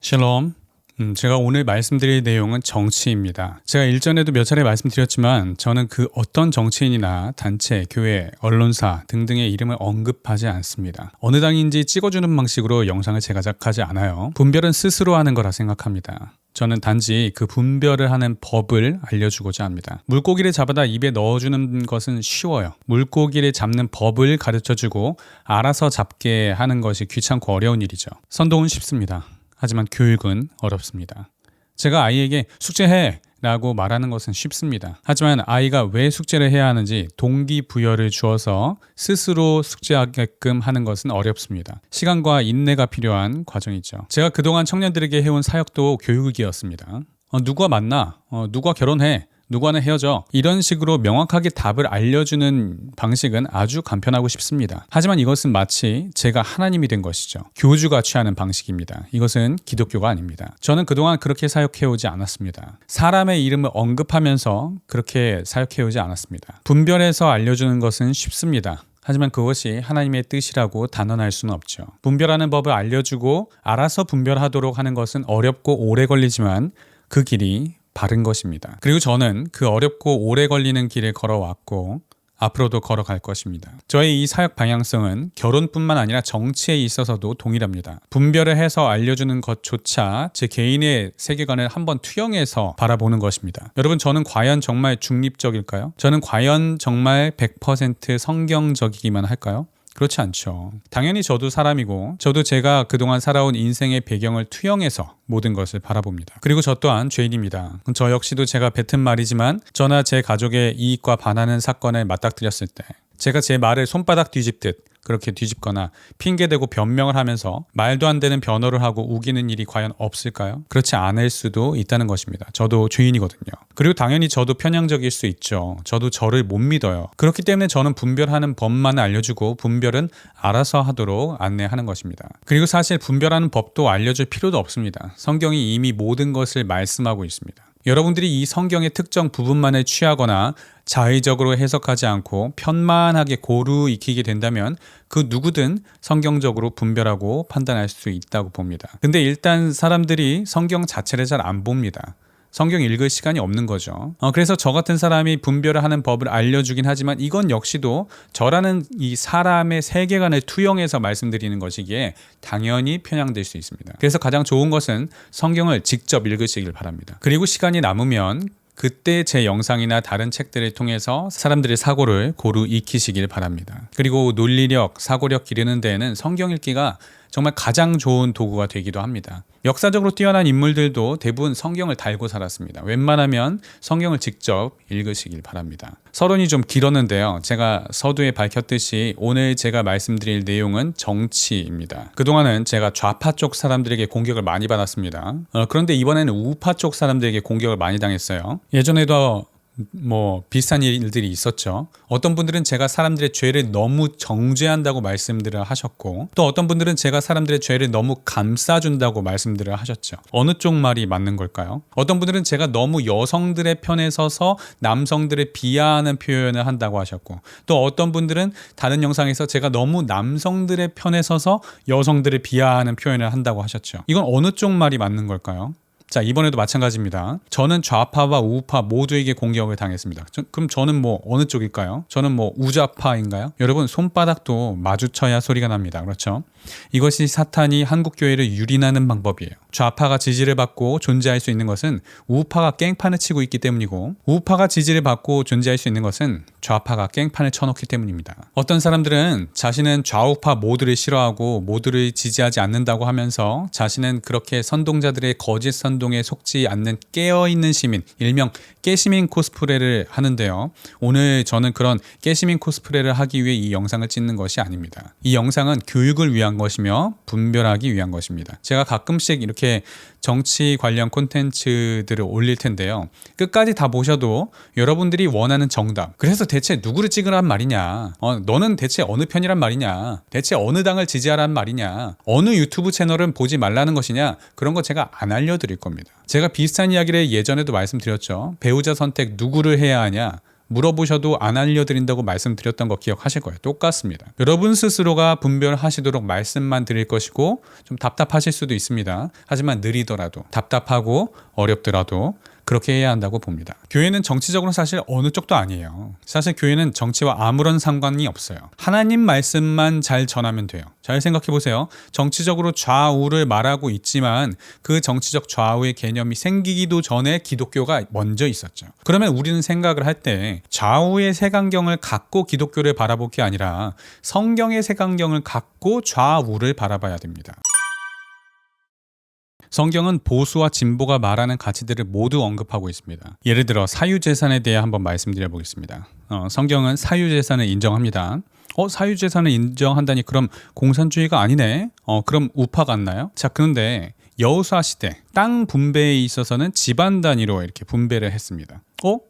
샬롬. 제가 오늘 말씀드릴 내용은 정치입니다. 제가 일전에도 몇 차례 말씀드렸지만 저는 그 어떤 정치인이나 단체, 교회, 언론사 등등의 이름을 언급하지 않습니다. 어느 당인지 찍어주는 방식으로 영상을 제작하지 않아요. 분별은 스스로 하는 거라 생각합니다. 저는 단지 그 분별을 하는 법을 알려주고자 합니다. 물고기를 잡아다 입에 넣어주는 것은 쉬워요. 물고기를 잡는 법을 가르쳐주고 알아서 잡게 하는 것이 귀찮고 어려운 일이죠. 선동은 쉽습니다. 하지만 교육은 어렵습니다. 제가 아이에게 숙제해! 라고 말하는 것은 쉽습니다. 하지만 아이가 왜 숙제를 해야 하는지 동기부여를 주어서 스스로 숙제하게끔 하는 것은 어렵습니다. 시간과 인내가 필요한 과정이죠. 제가 그동안 청년들에게 해온 사역도 교육이었습니다. 누가 만나? 누가 결혼해? 누구와는 헤어져. 이런 식으로 명확하게 답을 알려주는 방식은 아주 간편하고 쉽습니다. 하지만 이것은 마치 제가 하나님이 된 것이죠. 교주가 취하는 방식입니다. 이것은 기독교가 아닙니다. 저는 그동안 그렇게 사역해오지 않았습니다. 사람의 이름을 언급하면서 그렇게 사역해오지 않았습니다. 분별해서 알려주는 것은 쉽습니다. 하지만 그것이 하나님의 뜻이라고 단언할 수는 없죠. 분별하는 법을 알려주고 알아서 분별하도록 하는 것은 어렵고 오래 걸리지만 그 길이 바른 것입니다. 그리고 저는 그 어렵고 오래 걸리는 길을 걸어왔고 앞으로도 걸어갈 것입니다. 저의 이 사역 방향성은 결혼뿐만 아니라 정치에 있어서도 동일합니다. 분별을 해서 알려주는 것조차 제 개인의 세계관을 한번 투영해서 바라보는 것입니다. 여러분, 저는 과연 정말 중립적일까요? 저는 과연 정말 100% 성경적이기만 할까요? 그렇지 않죠. 당연히 저도 사람이고 저도 제가 그동안 살아온 인생의 배경을 투영해서 모든 것을 바라봅니다. 그리고 저 또한 죄인입니다. 저 역시도 제가 뱉은 말이지만 저나 제 가족의 이익과 반하는 사건을 맞닥뜨렸을 때 제가 제 말을 손바닥 뒤집듯 그렇게 뒤집거나 핑계대고 변명을 하면서 말도 안 되는 변호를 하고 우기는 일이 과연 없을까요? 그렇지 않을 수도 있다는 것입니다. 저도 죄인이거든요. 그리고 당연히 저도 편향적일 수 있죠. 저도 저를 못 믿어요. 그렇기 때문에 저는 분별하는 법만 알려주고 분별은 알아서 하도록 안내하는 것입니다. 그리고 사실 분별하는 법도 알려줄 필요도 없습니다. 성경이 이미 모든 것을 말씀하고 있습니다. 여러분들이 이 성경의 특정 부분만을 취하거나 자의적으로 해석하지 않고 편만하게 고루 익히게 된다면 그 누구든 성경적으로 분별하고 판단할 수 있다고 봅니다. 근데 일단 사람들이 성경 자체를 잘 안 봅니다. 성경 읽을 시간이 없는 거죠. 그래서 저 같은 사람이 분별을 하는 법을 알려주긴 하지만 이건 역시도 저라는 이 사람의 세계관을 투영해서 말씀드리는 것이기에 당연히 편향될 수 있습니다. 그래서 가장 좋은 것은 성경을 직접 읽으시길 바랍니다. 그리고 시간이 남으면 그때 제 영상이나 다른 책들을 통해서 사람들의 사고를 고루 익히시길 바랍니다. 그리고 논리력, 사고력 기르는 데에는 성경 읽기가 정말 가장 좋은 도구가 되기도 합니다. 역사적으로 뛰어난 인물들도 대부분 성경을 달고 살았습니다. 웬만하면 성경을 직접 읽으시길 바랍니다. 서론이 좀 길었는데요. 제가 서두에 밝혔듯이 오늘 제가 말씀드릴 내용은 정치입니다. 그동안은 제가 좌파 쪽 사람들에게 공격을 많이 받았습니다. 그런데 이번에는 우파 쪽 사람들에게 공격을 많이 당했어요. 예전에도 비슷한 일들이 있었죠. 어떤 분들은 제가 사람들의 죄를 너무 정죄한다고 말씀들을 하셨고 또 어떤 분들은 제가 사람들의 죄를 너무 감싸준다고 말씀들을 하셨죠. 어느 쪽 말이 맞는 걸까요? 어떤 분들은 제가 너무 여성들의 편에 서서 남성들을 비하하는 표현을 한다고 하셨고 또 어떤 분들은 다른 영상에서 제가 너무 남성들의 편에 서서 여성들을 비하하는 표현을 한다고 하셨죠. 이건 어느 쪽 말이 맞는 걸까요? 자, 이번에도 마찬가지입니다. 저는 좌파와 우파 모두에게 공격을 당했습니다. 그럼 저는 어느 쪽일까요? 저는 우좌파인가요? 여러분, 손바닥도 마주쳐야 소리가 납니다. 그렇죠? 이것이 사탄이 한국교회를 유린하는 방법이에요. 좌파가 지지를 받고 존재할 수 있는 것은 우파가 깽판을 치고 있기 때문이고 우파가 지지를 받고 존재할 수 있는 것은 좌파가 깽판을 쳐놓기 때문입니다. 어떤 사람들은 자신은 좌우파 모두를 싫어하고 모두를 지지하지 않는다고 하면서 자신은 그렇게 선동자들의 거짓 선동에 속지 않는 깨어있는 시민, 일명 깨시민 코스프레를 하는데요. 오늘 저는 그런 깨시민 코스프레를 하기 위해 이 영상을 찍는 것이 아닙니다. 이 영상은 교육을 위한 것이며 분별하기 위한 것입니다. 제가 가끔씩 이렇게 정치 관련 콘텐츠들을 올릴 텐데요. 끝까지 다 보셔도 여러분들이 원하는 정답, 그래서 대체 누구를 찍으란 말이냐, 너는 대체 어느 편이란 말이냐, 대체 어느 당을 지지하란 말이냐, 어느 유튜브 채널은 보지 말라는 것이냐, 그런 거 제가 안 알려드릴 겁니다. 제가 비슷한 이야기를 예전에도 말씀드렸죠. 배우자 선택 누구를 해야 하냐, 물어보셔도 안 알려드린다고 말씀드렸던 거 기억하실 거예요. 똑같습니다. 여러분 스스로가 분별하시도록 말씀만 드릴 것이고 좀 답답하실 수도 있습니다. 하지만 느리더라도 답답하고 어렵더라도 그렇게 해야 한다고 봅니다. 교회는 정치적으로 사실 어느 쪽도 아니에요. 사실 교회는 정치와 아무런 상관이 없어요. 하나님 말씀만 잘 전하면 돼요. 잘 생각해 보세요. 정치적으로 좌우를 말하고 있지만 그 정치적 좌우의 개념이 생기기도 전에 기독교가 먼저 있었죠. 그러면 우리는 생각을 할 때 좌우의 색안경을 갖고 기독교를 바라볼 게 아니라 성경의 색안경을 갖고 좌우를 바라봐야 됩니다. 성경은 보수와 진보가 말하는 가치들을 모두 언급하고 있습니다. 예를 들어 사유재산에 대해 한번 말씀드려 보겠습니다. 성경은 사유재산을 인정합니다. 사유재산을 인정한다니 그럼 공산주의가 아니네? 그럼 우파 같나요? 자, 그런데 여호수아 시대 땅 분배에 있어서는 집안 단위로 이렇게 분배를 했습니다.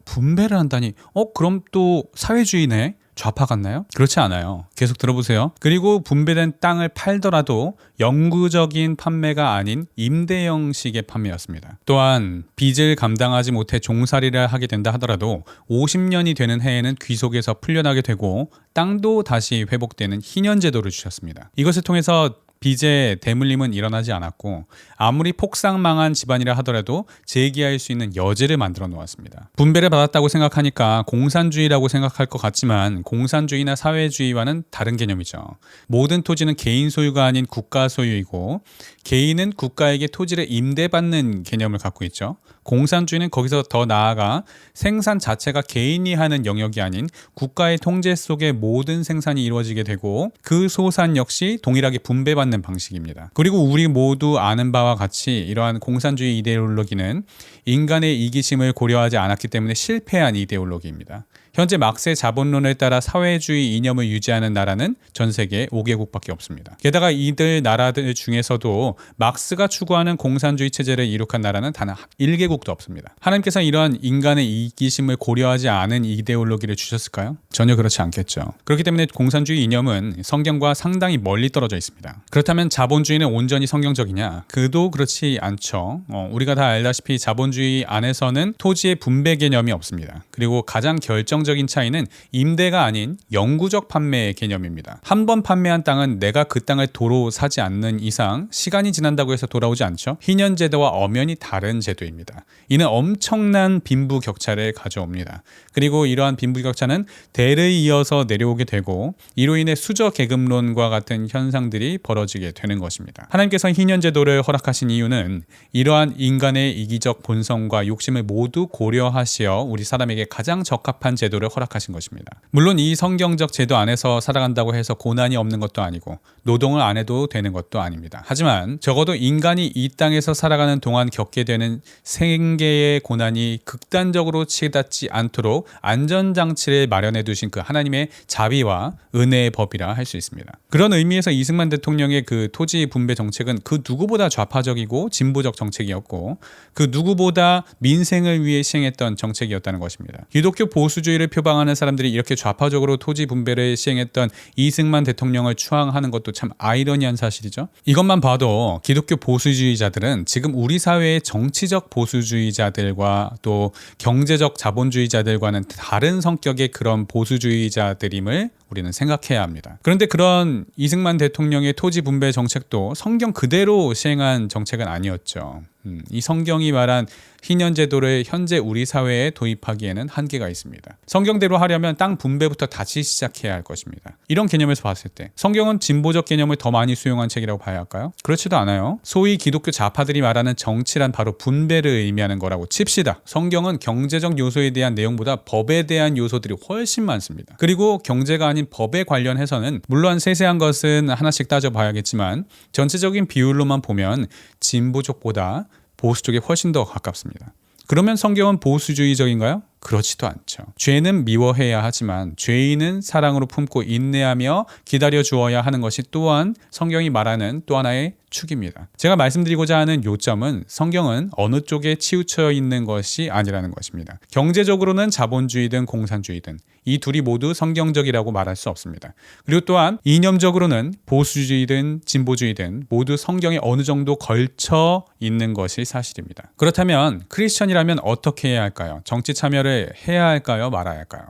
분배를 한다니 그럼 또 사회주의네? 좌파 같나요? 그렇지 않아요. 계속 들어보세요. 그리고 분배된 땅을 팔더라도 영구적인 판매가 아닌 임대 형식의 판매였습니다. 또한 빚을 감당하지 못해 종살이를 하게 된다 하더라도 50년이 되는 해에는 귀속에서 풀려나게 되고 땅도 다시 회복되는 희년제도를 주셨습니다. 이것을 통해서 빚의 대물림은 일어나지 않았고 아무리 폭삭망한 집안이라 하더라도 재기할 수 있는 여지를 만들어 놓았습니다. 분배를 받았다고 생각하니까 공산주의라고 생각할 것 같지만 공산주의나 사회주의와는 다른 개념이죠. 모든 토지는 개인 소유가 아닌 국가 소유이고 개인은 국가에게 토지를 임대받는 개념을 갖고 있죠. 공산주의는 거기서 더 나아가 생산 자체가 개인이 하는 영역이 아닌 국가의 통제 속에 모든 생산이 이루어지게 되고 그 소산 역시 동일하게 분배받는 방식입니다. 그리고 우리 모두 아는 바와 같이 이러한 공산주의 이데올로기는 인간의 이기심을 고려하지 않았기 때문에 실패한 이데올로기입니다. 현재 막스의 자본론을 따라 사회주의 이념을 유지하는 나라는 전 세계 5개국밖에 없습니다. 게다가 이들 나라들 중에서도 막스가 추구하는 공산주의 체제를 이룩한 나라는 단 1개국도 없습니다. 하나님께서 이러한 인간의 이기심을 고려하지 않은 이데올로기를 주셨을까요? 전혀 그렇지 않겠죠. 그렇기 때문에 공산주의 이념은 성경과 상당히 멀리 떨어져 있습니다. 그렇다면 자본주의는 온전히 성경적이냐? 그도 그렇지 않죠. 우리가 다 알다시피 자본주의 안에서는 토지의 분배 개념이 없습니다. 그리고 가장 결정적인 차이는 임대가 아닌 영구적 판매의 개념입니다. 한 번 판매한 땅은 내가 그 땅을 도로 사지 않는 이상 시간이 지난다고 해서 돌아오지 않죠. 희년제도와 엄연히 다른 제도입니다. 이는 엄청난 빈부격차를 가져옵니다. 그리고 이러한 빈부격차는 대를 이어서 내려오게 되고 이로 인해 수저계급론과 같은 현상들이 벌어지게 되는 것입니다. 하나님께서 희년제도를 허락하신 이유는 이러한 인간의 이기적 본성과 욕심을 모두 고려하시어 우리 사람에게 가장 적합한 제도를 허락하신 것입니다. 물론 이 성경적 제도 안에서 살아간다고 해서 고난이 없는 것도 아니고 노동을 안 해도 되는 것도 아닙니다. 하지만 적어도 인간이 이 땅에서 살아가는 동안 겪게 되는 생계의 고난이 극단적으로 치닫지 않도록 안전장치를 마련해 두신 그 하나님의 자비와 은혜의 법이라 할 수 있습니다. 그런 의미에서 이승만 대통령의 그 토지 분배 정책은 그 누구보다 좌파적이고 진보적 정책이었고 그 누구보다 민생을 위해 시행했던 정책이었다는 것입니다. 기독교 보수주의를 표방하는 사람들이 이렇게 좌파적으로 토지 분배를 시행했던 이승만 대통령을 추앙하는 것도 참 아이러니한 사실이죠. 이것만 봐도 기독교 보수주의자들은 지금 우리 사회의 정치적 보수주의자들과 또 경제적 자본주의자들과는 다른 성격의 그런 보수주의자들임을 우리는 생각해야 합니다. 그런데 그런 이승만 대통령의 토지 분배 정책도 성경 그대로 시행한 정책은 아니었죠. 이 성경이 말한 희년제도를 현재 우리 사회에 도입하기에는 한계가 있습니다. 성경대로 하려면 땅 분배부터 다시 시작해야 할 것입니다. 이런 개념에서 봤을 때 성경은 진보적 개념을 더 많이 수용한 책이라고 봐야 할까요? 그렇지도 않아요. 소위 기독교 좌파들이 말하는 정치란 바로 분배를 의미하는 거라고 칩시다. 성경은 경제적 요소에 대한 내용보다 법에 대한 요소들이 훨씬 많습니다. 그리고 경제가 아닌 법에 관련해서는 물론 세세한 것은 하나씩 따져봐야겠지만 전체적인 비율로만 보면 진보 쪽보다 보수 쪽에 훨씬 더 가깝습니다. 그러면 성경은 보수주의적인가요? 그렇지도 않죠. 죄는 미워해야 하지만 죄인은 사랑으로 품고 인내하며 기다려 주어야 하는 것이 또한 성경이 말하는 또 하나의 축입니다. 제가 말씀드리고자 하는 요점은 성경은 어느 쪽에 치우쳐 있는 것이 아니라는 것입니다. 경제적으로는 자본주의든 공산주의든 이 둘이 모두 성경적이라고 말할 수 없습니다. 그리고 또한 이념적으로는 보수주의든 진보주의든 모두 성경에 어느 정도 걸쳐 있는 것이 사실입니다. 그렇다면 크리스천이라면 어떻게 해야 할까요? 정치 참여를 크리스천어를 해야 할까요? 말아야 할까요?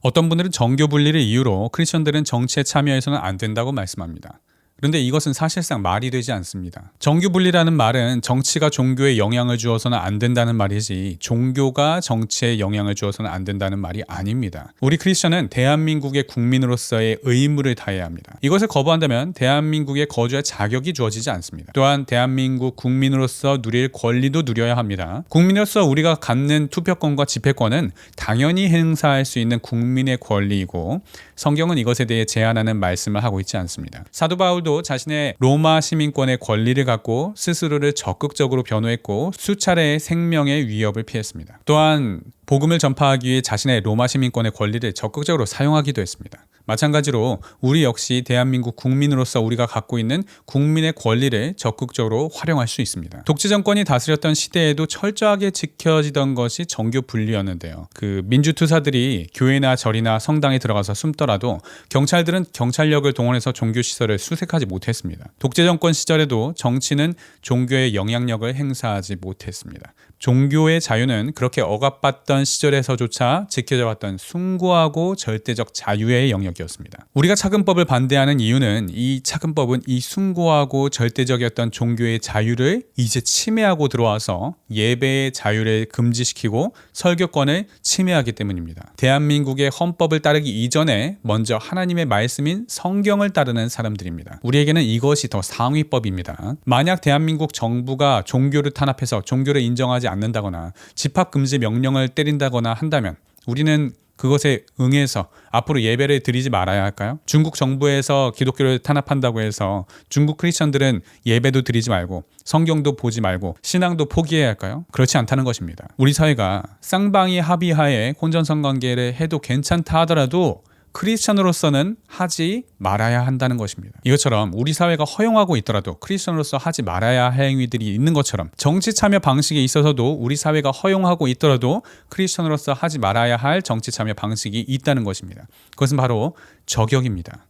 어떤 분들은 정교 분리를 이유로 크리스천들은 정치에 참여해서는 안 된다고 말씀합니다. 그런데 이것은 사실상 말이 되지 않습니다. 정교 분리라는 말은 정치가 종교에 영향을 주어서는 안 된다는 말이지 종교가 정치에 영향을 주어서는 안 된다는 말이 아닙니다. 우리 크리스천은 대한민국의 국민으로서의 의무를 다해야 합니다. 이것을 거부한다면 대한민국에 거주할 자격이 주어지지 않습니다. 또한 대한민국 국민으로서 누릴 권리도 누려야 합니다. 국민으로서 우리가 갖는 투표권과 집회권은 당연히 행사할 수 있는 국민의 권리이고 성경은 이것에 대해 제한하는 말씀을 하고 있지 않습니다. 사도 바울도 자신의 로마 시민권의 권리를 갖고 스스로를 적극적으로 변호했고 수차례의 생명의 위협을 피했습니다. 또한 복음을 전파하기 위해 자신의 로마 시민권의 권리를 적극적으로 사용하기도 했습니다. 마찬가지로 우리 역시 대한민국 국민으로서 우리가 갖고 있는 국민의 권리를 적극적으로 활용할 수 있습니다. 독재 정권이 다스렸던 시대에도 철저하게 지켜지던 것이 정교 분리였는데요. 그 민주투사들이 교회나 절이나 성당에 들어가서 숨더라도 경찰들은 경찰력을 동원해서 종교시설을 수색하지 못했습니다. 독재 정권 시절에도 정치는 종교의 영향력을 행사하지 못했습니다. 종교의 자유는 그렇게 억압받던 시절에서조차 지켜져 왔던 숭고하고 절대적 자유의 영역이었습니다. 우리가 차근법을 반대하는 이유는 이 차근법은 이 숭고하고 절대적이었던 종교의 자유를 이제 침해하고 들어와서 예배의 자유를 금지시키고 설교권을 침해하기 때문입니다. 대한민국의 헌법을 따르기 이전에 먼저 하나님의 말씀인 성경을 따르는 사람들입니다. 우리에게는 이것이 더 상위법입니다. 만약 대한민국 정부가 종교를 탄압해서 종교를 인정하지 않는다거나 집합금지 명령을 때린다거나 한다면 우리는 그것에 응해서 앞으로 예배를 드리지 말아야 할까요? 중국 정부에서 기독교를 탄압한다고 해서 중국 크리스천들은 예배도 드리지 말고 성경도 보지 말고 신앙도 포기해야 할까요? 그렇지 않다는 것입니다. 우리 사회가 쌍방이 합의하에 혼전성관계를 해도 괜찮다 하더라도 크리스천으로서는 하지 말아야 한다는 것입니다. 이것처럼 우리 사회가 허용하고 있더라도 크리스천으로서 하지 말아야 할 행위들이 있는 것처럼 정치 참여 방식에 있어서도 우리 사회가 허용하고 있더라도 크리스천으로서 하지 말아야 할 정치 참여 방식이 있다는 것입니다. 그것은 바로 저격입니다.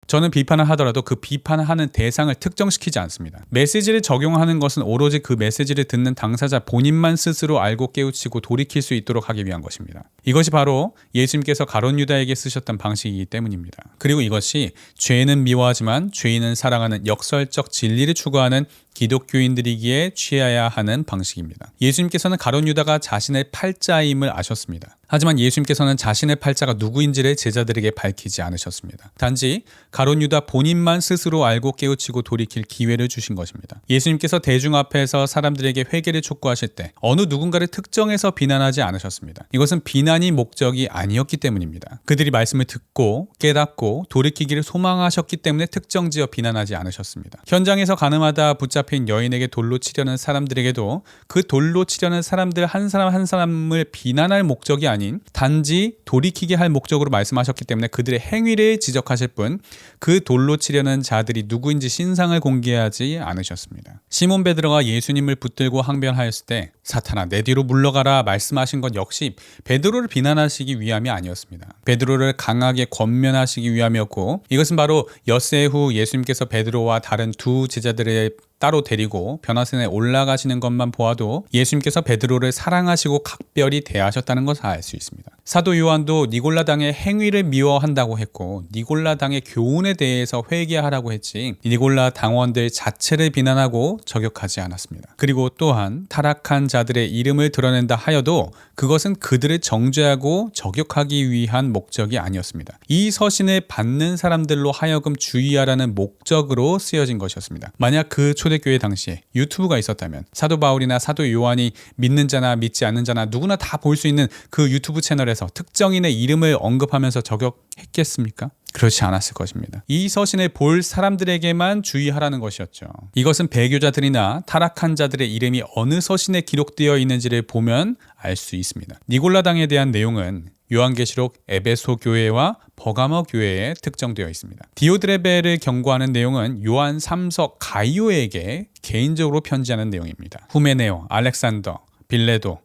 저는 비판을 하더라도 그 비판을 하는 대상을 특정시키지 않습니다. 메시지를 적용하는 것은 오로지 그 메시지를 듣는 당사자 본인만 스스로 알고 깨우치고 돌이킬 수 있도록 하기 위한 것입니다. 이것이 바로 예수님께서 가룟 유다에게 쓰셨던 방식이기 때문입니다. 그리고 이것이 죄는 미워하지만 죄인은 사랑하는 역설적 진리를 추구하는 기독교인들이기에 취해야 하는 방식입니다. 예수님께서는 가룟 유다가 자신의 팔자임을 아셨습니다. 하지만 예수님께서는 자신의 팔자가 누구인지를 제자들에게 밝히지 않으셨습니다. 단지 가룟 유다 본인만 스스로 알고 깨우치고 돌이킬 기회를 주신 것입니다. 예수님께서 대중 앞에서 사람들에게 회개를 촉구하실 때 어느 누군가를 특정해서 비난하지 않으셨습니다. 이것은 비난이 목적이 아니었기 때문입니다. 그들이 말씀을 듣고 깨닫고 돌이키기를 소망하셨기 때문에 특정지어 비난하지 않으셨습니다. 현장에서 가늠하다 붙잡힌 여인에게 돌로 치려는 사람들에게도 그 돌로 치려는 사람들 한 사람 한 사람을 비난할 목적이 아닌 단지 돌이키게 할 목적으로 말씀하셨기 때문에 그들의 행위를 지적하실 뿐 그 돌로 치려는 자들이 누구인지 신상을 공개하지 않으셨습니다. 시몬 베드로가 예수님을 붙들고 항변하였을 때 사탄아 내 뒤로 물러가라 말씀하신 것 역시 베드로를 비난하시기 위함이 아니었습니다. 베드로를 강하게 권면하시기 위함이었고 이것은 바로 엿새 후 예수님께서 베드로와 다른 두 제자들의 따로 데리고 변화산에 올라가시는 것만 보아도 예수님께서 베드로를 사랑하시고 각별히 대하셨다는 것을 알 수 있습니다. 사도 요한도 니골라당의 행위를 미워한다고 했고 니골라당의 교훈에 대해서 회개하라고 했지 니골라 당원들 자체를 비난하고 저격하지 않았습니다. 그리고 또한 타락한 자들의 이름을 드러낸다 하여도 그것은 그들을 정죄하고 저격하기 위한 목적이 아니었습니다. 이 서신을 받는 사람들로 하여금 주의하라는 목적으로 쓰여진 것이었습니다. 만약 그 초대교회 당시에 유튜브가 있었다면 사도 바울이나 사도 요한이 믿는 자나 믿지 않는 자나 누구나 다 볼 수 있는 그 유튜브 채널에서 특정인의 이름을 언급하면서 저격했겠습니까? 그렇지 않았을 것입니다. 이 서신을 볼 사람들에게만 주의하라는 것이었죠. 이것은 배교자들이나 타락한 자들의 이름이 어느 서신에 기록되어 있는지를 보면 알 수 있습니다. 니골라당에 대한 내용은 요한계시록 에베소 교회와 버가모 교회에 특정되어 있습니다. 디오드레베를 경고하는 내용은 요한 3서 가이오에게 개인적으로 편지하는 내용입니다. 후메네오, 알렉산더, 빌레도,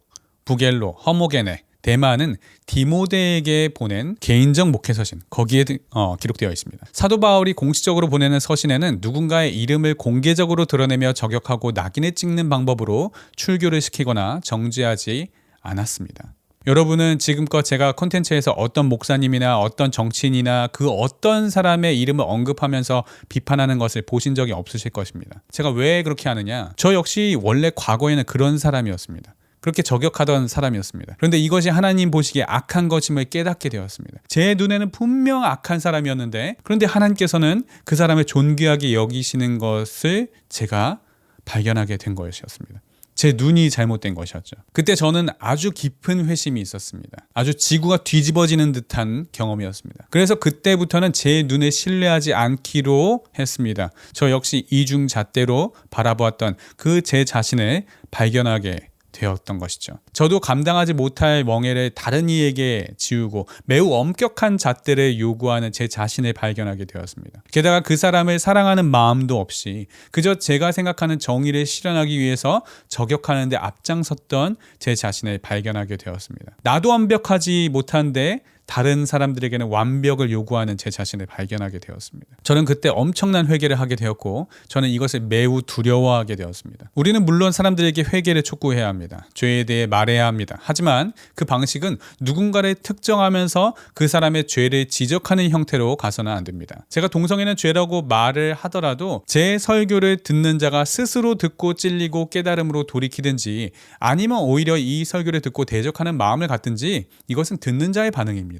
부겔로, 허모게네, 데마는 디모데에게 보낸 개인적 목회 서신, 거기에 기록되어 있습니다. 사도 바울이 공식적으로 보내는 서신에는 누군가의 이름을 공개적으로 드러내며 저격하고 낙인을 찍는 방법으로 출교를 시키거나 정죄하지 않았습니다. 여러분은 지금껏 제가 콘텐츠에서 어떤 목사님이나 어떤 정치인이나 그 어떤 사람의 이름을 언급하면서 비판하는 것을 보신 적이 없으실 것입니다. 제가 왜 그렇게 하느냐? 저 역시 원래 과거에는 그런 사람이었습니다. 그렇게 저격하던 사람이었습니다. 그런데 이것이 하나님 보시기에 악한 것임을 깨닫게 되었습니다. 제 눈에는 분명 악한 사람이었는데, 그런데 하나님께서는 그 사람을 존귀하게 여기시는 것을 제가 발견하게 된 것이었습니다. 제 눈이 잘못된 것이었죠. 그때 저는 아주 깊은 회심이 있었습니다. 아주 지구가 뒤집어지는 듯한 경험이었습니다. 그래서 그때부터는 제 눈을 신뢰하지 않기로 했습니다. 저 역시 이중잣대로 바라보았던 그 제 자신을 발견하게 되었던 것이죠. 저도 감당하지 못할 멍해를 다른 이에게 지우고 매우 엄격한 잣대를 요구하는 제 자신을 발견하게 되었습니다. 게다가 그 사람을 사랑하는 마음도 없이 그저 제가 생각하는 정의를 실현하기 위해서 저격하는 데 앞장섰던 제 자신을 발견하게 되었습니다. 나도 완벽하지 못한데 다른 사람들에게는 완벽을 요구하는 제 자신을 발견하게 되었습니다. 저는 그때 엄청난 회개를 하게 되었고 저는 이것을 매우 두려워하게 되었습니다. 우리는 물론 사람들에게 회개를 촉구해야 합니다. 죄에 대해 말해야 합니다. 하지만 그 방식은 누군가를 특정하면서 그 사람의 죄를 지적하는 형태로 가서는 안 됩니다. 제가 동성애는 죄라고 말을 하더라도 제 설교를 듣는 자가 스스로 듣고 찔리고 깨달음으로 돌이키든지 아니면 오히려 이 설교를 듣고 대적하는 마음을 갖든지 이것은 듣는 자의 반응입니다.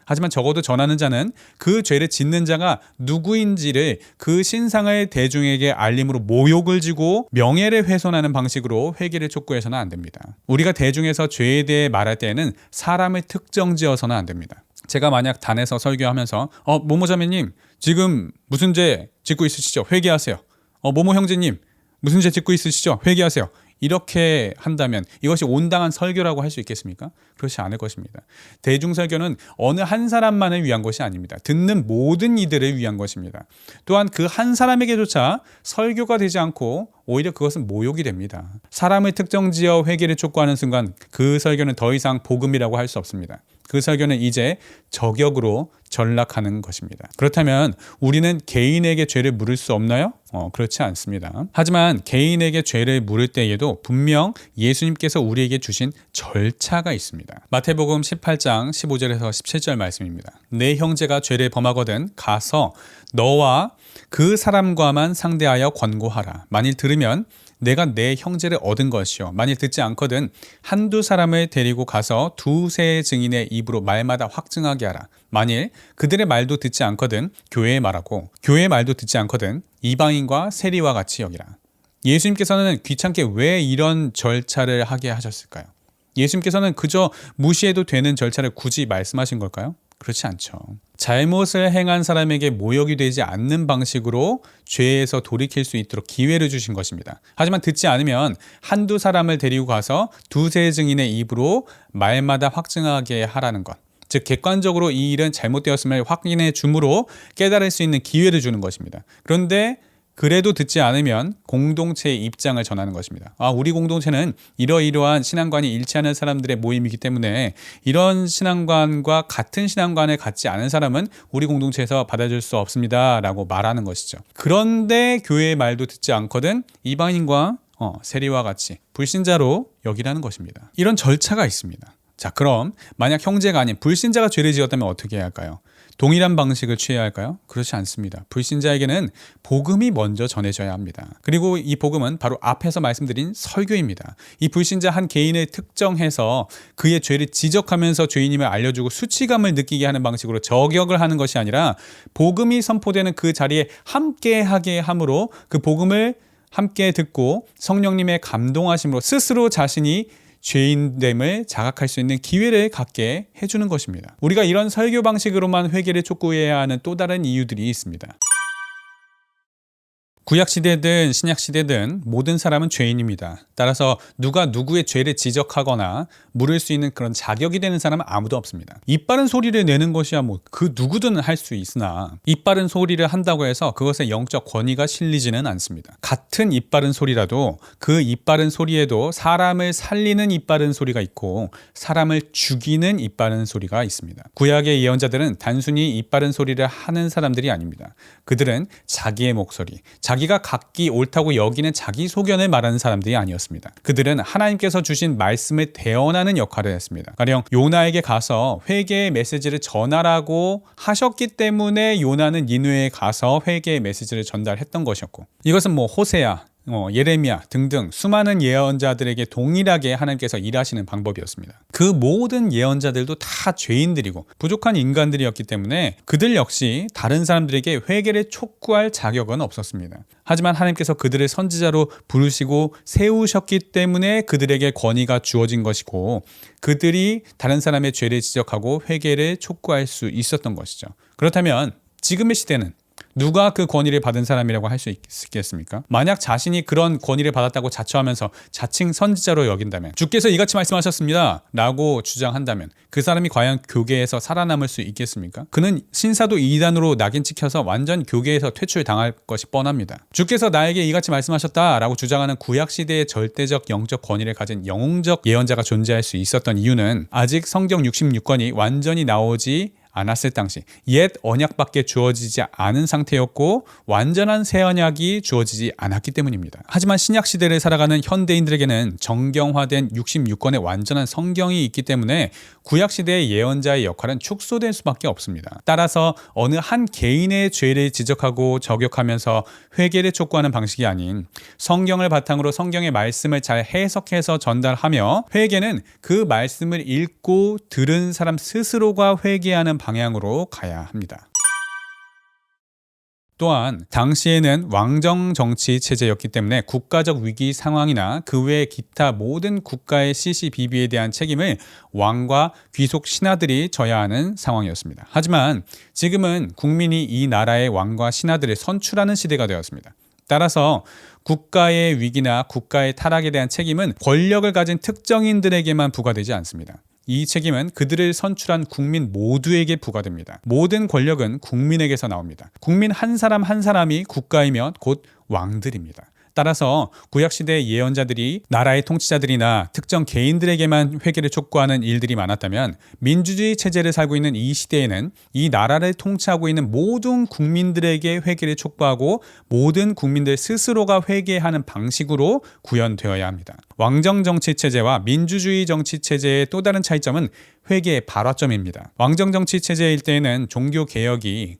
하지만 적어도 전하는 자는 그 죄를 짓는 자가 누구인지를 그 신상을 대중에게 알림으로 모욕을 주고 명예를 훼손하는 방식으로 회개를 촉구해서는 안 됩니다. 우리가 대중에서 죄에 대해 말할 때에는 사람을 특정지어서는 안 됩니다. 제가 만약 단에서 설교하면서 모모자매님 지금 무슨 죄 짓고 있으시죠? 회개하세요. 모모 형제님 무슨 죄 짓고 있으시죠? 회개하세요. 이렇게 한다면 이것이 온당한 설교라고 할 수 있겠습니까? 그렇지 않을 것입니다. 대중설교는 어느 한 사람만을 위한 것이 아닙니다. 듣는 모든 이들을 위한 것입니다. 또한 그 한 사람에게조차 설교가 되지 않고 오히려 그것은 모욕이 됩니다. 사람을 특정지어 회개를 촉구하는 순간 그 설교는 더 이상 복음이라고 할 수 없습니다. 그 설교는 이제 저격으로 전락하는 것입니다. 그렇다면 우리는 개인에게 죄를 물을 수 없나요? 그렇지 않습니다. 하지만 개인에게 죄를 물을 때에도 분명 예수님께서 우리에게 주신 절차가 있습니다. 마태복음 18장 15절에서 17절 말씀입니다. 내 형제가 죄를 범하거든 가서 너와 그 사람과만 상대하여 권고하라. 만일 들으면 내가 내 형제를 얻은 것이요. 만일 듣지 않거든 한두 사람을 데리고 가서 두세 증인의 입으로 말마다 확증하게 하라. 만일 그들의 말도 듣지 않거든 교회의 말하고 교회의 말도 듣지 않거든 이방인과 세리와 같이 여기라. 예수님께서는 귀찮게 왜 이런 절차를 하게 하셨을까요? 예수님께서는 그저 무시해도 되는 절차를 굳이 말씀하신 걸까요? 그렇지 않죠. 잘못을 행한 사람에게 모욕이 되지 않는 방식으로 죄에서 돌이킬 수 있도록 기회를 주신 것입니다. 하지만 듣지 않으면 한두 사람을 데리고 가서 두세 증인의 입으로 말마다 확증하게 하라는 것. 즉 객관적으로 이 일은 잘못되었음을 확인해 줌으로 깨달을 수 있는 기회를 주는 것입니다. 그런데 그래도 듣지 않으면 공동체의 입장을 전하는 것입니다. 우리 공동체는 이러이러한 신앙관이 일치하는 사람들의 모임이기 때문에 이런 신앙관과 같은 신앙관을 갖지 않은 사람은 우리 공동체에서 받아줄 수 없습니다 라고 말하는 것이죠. 그런데 교회의 말도 듣지 않거든 이방인과 세리와 같이 불신자로 여기라는 것입니다. 이런 절차가 있습니다. 자, 그럼 만약 형제가 아닌 불신자가 죄를 지었다면 어떻게 해야 할까요? 동일한 방식을 취해야 할까요? 그렇지 않습니다. 불신자에게는 복음이 먼저 전해져야 합니다. 그리고 이 복음은 바로 앞에서 말씀드린 설교입니다. 이 불신자 한 개인을 특정해서 그의 죄를 지적하면서 죄인임을 알려주고 수치감을 느끼게 하는 방식으로 저격을 하는 것이 아니라 복음이 선포되는 그 자리에 함께하게 함으로 그 복음을 함께 듣고 성령님의 감동하심으로 스스로 자신이 죄인됨을 자각할 수 있는 기회를 갖게 해주는 것입니다. 우리가 이런 설교 방식으로만 회개를 촉구해야 하는 또 다른 이유들이 있습니다. 구약시대든 신약시대든 모든 사람은 죄인입니다. 따라서 누가 누구의 죄를 지적하거나 물을 수 있는 그런 자격이 되는 사람은 아무도 없습니다. 이빠른 소리를 내는 것이야 뭐 그 누구든 할 수 있으나 이빠른 소리를 한다고 해서 그것에 영적 권위가 실리지는 않습니다. 같은 이빠른 소리라도 그 이빠른 소리에도 사람을 살리는 이빠른 소리가 있고 사람을 죽이는 이빠른 소리가 있습니다. 구약의 예언자들은 단순히 이빠른 소리를 하는 사람들이 아닙니다. 그들은 자기의 목소리, 자기가 각기 옳다고 여기는 자기 소견을 말하는 사람들이 아니었습니다. 그들은 하나님께서 주신 말씀을 대언하는 역할을 했습니다. 가령 요나에게 가서 회개의 메시지를 전하라고 하셨기 때문에 요나는 니느웨에 가서 회개의 메시지를 전달했던 것이었고, 이것은 뭐 호세아, 예레미야 등등 수많은 예언자들에게 동일하게 하나님께서 일하시는 방법이었습니다. 그 모든 예언자들도 다 죄인들이고 부족한 인간들이었기 때문에 그들 역시 다른 사람들에게 회개를 촉구할 자격은 없었습니다. 하지만 하나님께서 그들을 선지자로 부르시고 세우셨기 때문에 그들에게 권위가 주어진 것이고 그들이 다른 사람의 죄를 지적하고 회개를 촉구할 수 있었던 것이죠. 그렇다면 지금의 시대는 누가 그 권위를 받은 사람이라고 할 수 있겠습니까? 만약 자신이 그런 권위를 받았다고 자처하면서 자칭 선지자로 여긴다면, 주께서 이같이 말씀하셨습니다 라고 주장한다면 그 사람이 과연 교계에서 살아남을 수 있겠습니까? 그는 신사도 이단으로 낙인 찍혀서 완전 교계에서 퇴출당할 것이 뻔합니다. 주께서 나에게 이같이 말씀하셨다 라고 주장하는 구약시대의 절대적 영적 권위를 가진 영웅적 예언자가 존재할 수 있었던 이유는 아직 성경 66권이 완전히 나오지 않았을 당시 옛 언약밖에 주어지지 않은 상태였고 완전한 새 언약이 주어지지 않았기 때문입니다. 하지만 신약 시대를 살아가는 현대인들에게는 정경화된 66권의 완전한 성경이 있기 때문에 구약 시대의 예언자의 역할은 축소될 수밖에 없습니다. 따라서 어느 한 개인의 죄를 지적하고 저격하면서 회개를 촉구하는 방식이 아닌 성경을 바탕으로 성경의 말씀을 잘 해석해서 전달하며 회개는 그 말씀을 읽고 들은 사람 스스로가 회개하는 방향으로 가야 합니다. 또한 당시에는 왕정 정치 체제였기 때문에 국가적 위기 상황이나 그 외의 기타 모든 국가의 시시비비에 대한 책임을 왕과 귀속 신하들이 져야 하는 상황이었습니다. 하지만 지금은 국민이 이 나라의 왕과 신하들을 선출하는 시대가 되었습니다. 따라서 국가의 위기나 국가의 타락에 대한 책임은 권력을 가진 특정인들에게만 부과되지 않습니다. 이 책임은 그들을 선출한 국민 모두에게 부과됩니다. 모든 권력은 국민에게서 나옵니다. 국민 한 사람 한 사람이 국가이면 곧 왕들입니다. 따라서 구약시대의 예언자들이 나라의 통치자들이나 특정 개인들에게만 회개를 촉구하는 일들이 많았다면 민주주의 체제를 살고 있는 이 시대에는 이 나라를 통치하고 있는 모든 국민들에게 회개를 촉구하고 모든 국민들 스스로가 회개하는 방식으로 구현되어야 합니다. 왕정 정치 체제와 민주주의 정치 체제의 또 다른 차이점은 회개의 발화점입니다. 왕정 정치 체제일 때에는 종교 개혁이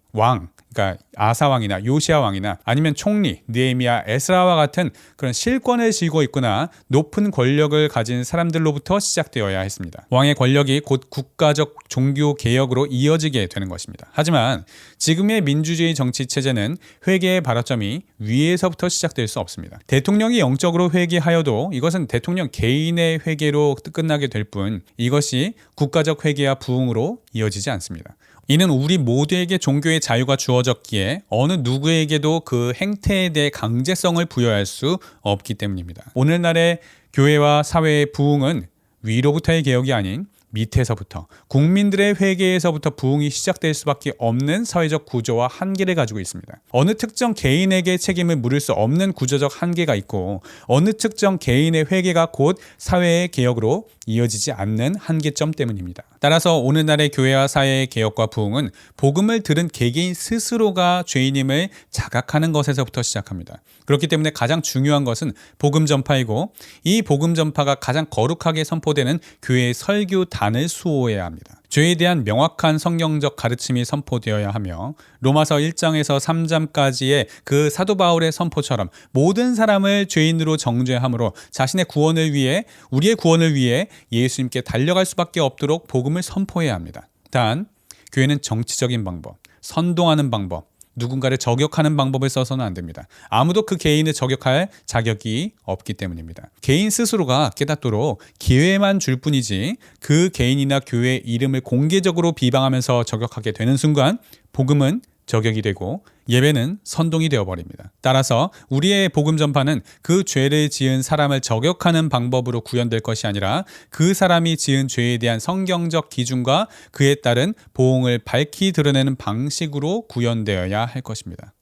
그러니까 아사왕이나 요시아왕이나 아니면 총리, 느헤미야, 에스라와 같은 그런 실권을 쥐고 있거나 높은 권력을 가진 사람들로부터 시작되어야 했습니다. 왕의 권력이 곧 국가적 종교 개혁으로 이어지게 되는 것입니다. 하지만 지금의 민주주의 정치 체제는 회개의 발화점이 위에서부터 시작될 수 없습니다. 대통령이 영적으로 회개하여도 이것은 대통령 개인의 회개로 끝나게 될 뿐 이것이 국가적 회개와 부흥으로 이어지지 않습니다. 이는 우리 모두에게 종교의 자유가 주어졌기에 어느 누구에게도 그 행태에 대해 강제성을 부여할 수 없기 때문입니다. 오늘날의 교회와 사회의 부흥은 위로부터의 개혁이 아닌 밑에서부터 국민들의 회개에서부터 부흥이 시작될 수밖에 없는 사회적 구조와 한계를 가지고 있습니다. 어느 특정 개인에게 책임을 물을 수 없는 구조적 한계가 있고 어느 특정 개인의 회개가 곧 사회의 개혁으로 이어지지 않는 한계점 때문입니다. 따라서 오늘날의 교회와 사회의 개혁과 부흥은 복음을 들은 개개인 스스로가 죄인임을 자각하는 것에서부터 시작합니다. 그렇기 때문에 가장 중요한 것은 복음 전파이고 이 복음 전파가 가장 거룩하게 선포되는 교회의 설교단을 수호해야 합니다. 죄에 대한 명확한 성경적 가르침이 선포되어야 하며 로마서 1장에서 3장까지의 그 사도 바울의 선포처럼 모든 사람을 죄인으로 정죄함으로 자신의 구원을 위해 우리의 구원을 위해 예수님께 달려갈 수밖에 없도록 복음을 선포해야 합니다. 단 교회는 정치적인 방법, 선동하는 방법, 누군가를 저격하는 방법을 써서는 안 됩니다. 아무도 그 개인을 저격할 자격이 없기 때문입니다. 개인 스스로가 깨닫도록 기회만 줄 뿐이지 그 개인이나 교회의 이름을 공개적으로 비방하면서 저격하게 되는 순간 복음은 저격이 되고 예배는 선동이 되어버립니다. 따라서 우리의 복음 전파는 그 죄를 지은 사람을 저격하는 방법으로 구현될 것이 아니라 그 사람이 지은 죄에 대한 성경적 기준과 그에 따른 보응을 밝히 드러내는 방식으로 구현되어야 할 것입니다.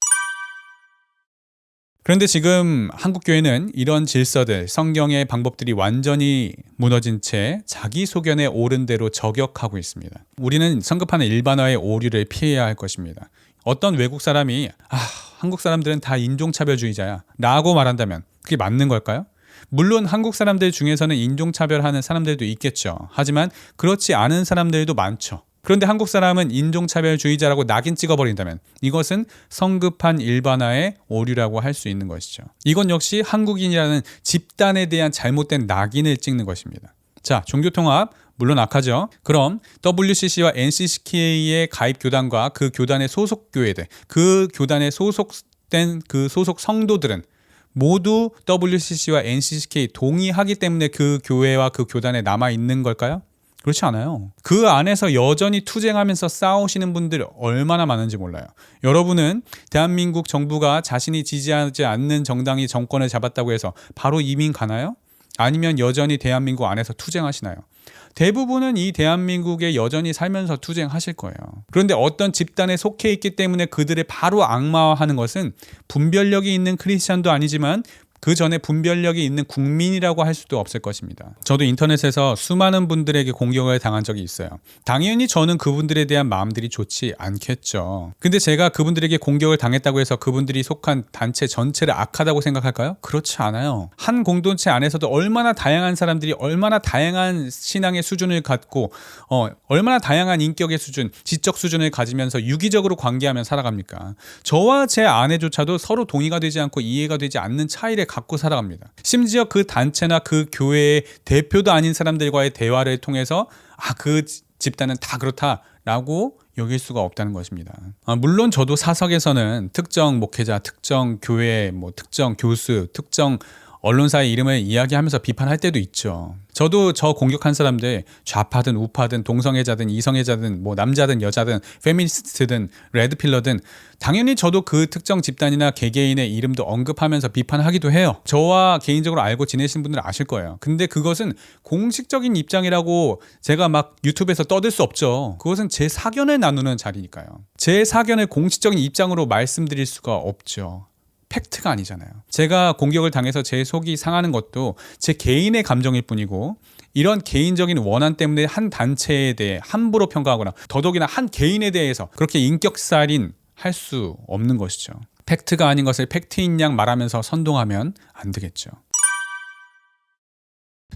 그런데 지금 한국교회는 이런 질서들, 성경의 방법들이 완전히 무너진 채 자기 소견에 옳은 대로 저격하고 있습니다. 우리는 성급한 일반화의 오류를 피해야 할 것입니다. 어떤 외국 사람이 한국 사람들은 다 인종차별주의자야 라고 말한다면 그게 맞는 걸까요? 물론 한국 사람들 중에서는 인종차별하는 사람들도 있겠죠. 하지만 그렇지 않은 사람들도 많죠. 그런데 한국 사람은 인종차별주의자라고 낙인 찍어버린다면 이것은 성급한 일반화의 오류라고 할 수 있는 것이죠. 이건 역시 한국인이라는 집단에 대한 잘못된 낙인을 찍는 것입니다. 자, 종교통합 물론 악하죠. 그럼 WCC와 NCCK의 가입 교단과 그 교단의 소속 교회들, 그 교단에 소속된 그 소속 성도들은 모두 WCC와 NCCK 동의하기 때문에 그 교회와 그 교단에 남아있는 걸까요? 그렇지 않아요. 그 안에서 여전히 투쟁하면서 싸우시는 분들 얼마나 많은지 몰라요. 여러분은 대한민국 정부가 자신이 지지하지 않는 정당이 정권을 잡았다고 해서 바로 이민 가나요? 아니면 여전히 대한민국 안에서 투쟁하시나요? 대부분은 이 대한민국에 여전히 살면서 투쟁하실 거예요. 그런데 어떤 집단에 속해 있기 때문에 그들을 바로 악마화하는 것은 분별력이 있는 크리스찬도 아니지만 그 전에 분별력이 있는 국민이라고 할 수도 없을 것입니다. 저도 인터넷에서 수많은 분들에게 공격을 당한 적이 있어요. 당연히 저는 그분들에 대한 마음들이 좋지 않겠죠. 근데 제가 그분들에게 공격을 당했다고 해서 그분들이 속한 단체 전체를 악하다고 생각할까요? 그렇지 않아요. 한 공동체 안에서도 얼마나 다양한 사람들이 얼마나 다양한 신앙의 수준을 갖고 얼마나 다양한 인격의 수준, 지적 수준을 가지면서 유기적으로 관계하며 살아갑니까? 저와 제 아내조차도 서로 동의가 되지 않고 이해가 되지 않는 차이를 갖고 살아갑니다. 심지어 그 단체나 그 교회의 대표도 아닌 사람들과의 대화를 통해서 그 집단은 다 그렇다라고 여길 수가 없다는 것입니다. 물론 저도 사석에서는 특정 목회자, 특정 교회, 특정 교수, 특정 언론사의 이름을 이야기하면서 비판할 때도 있죠. 저도 저 공격한 사람들 좌파든 우파든 동성애자든 이성애자든 남자든 여자든 페미니스트든 레드필러든 당연히 저도 그 특정 집단이나 개개인의 이름도 언급하면서 비판하기도 해요. 저와 개인적으로 알고 지내신 분들은 아실 거예요. 근데 그것은 공식적인 입장이라고 제가 막 유튜브에서 떠들 수 없죠. 그것은 제 사견을 나누는 자리니까요. 제 사견을 공식적인 입장으로 말씀드릴 수가 없죠. 팩트가 아니잖아요. 제가 공격을 당해서 제 속이 상하는 것도 제 개인의 감정일 뿐이고 이런 개인적인 원한 때문에 한 단체에 대해 함부로 평가하거나 더더욱이나 한 개인에 대해서 그렇게 인격살인 할 수 없는 것이죠. 팩트가 아닌 것을 팩트인 양 말하면서 선동하면 안 되겠죠.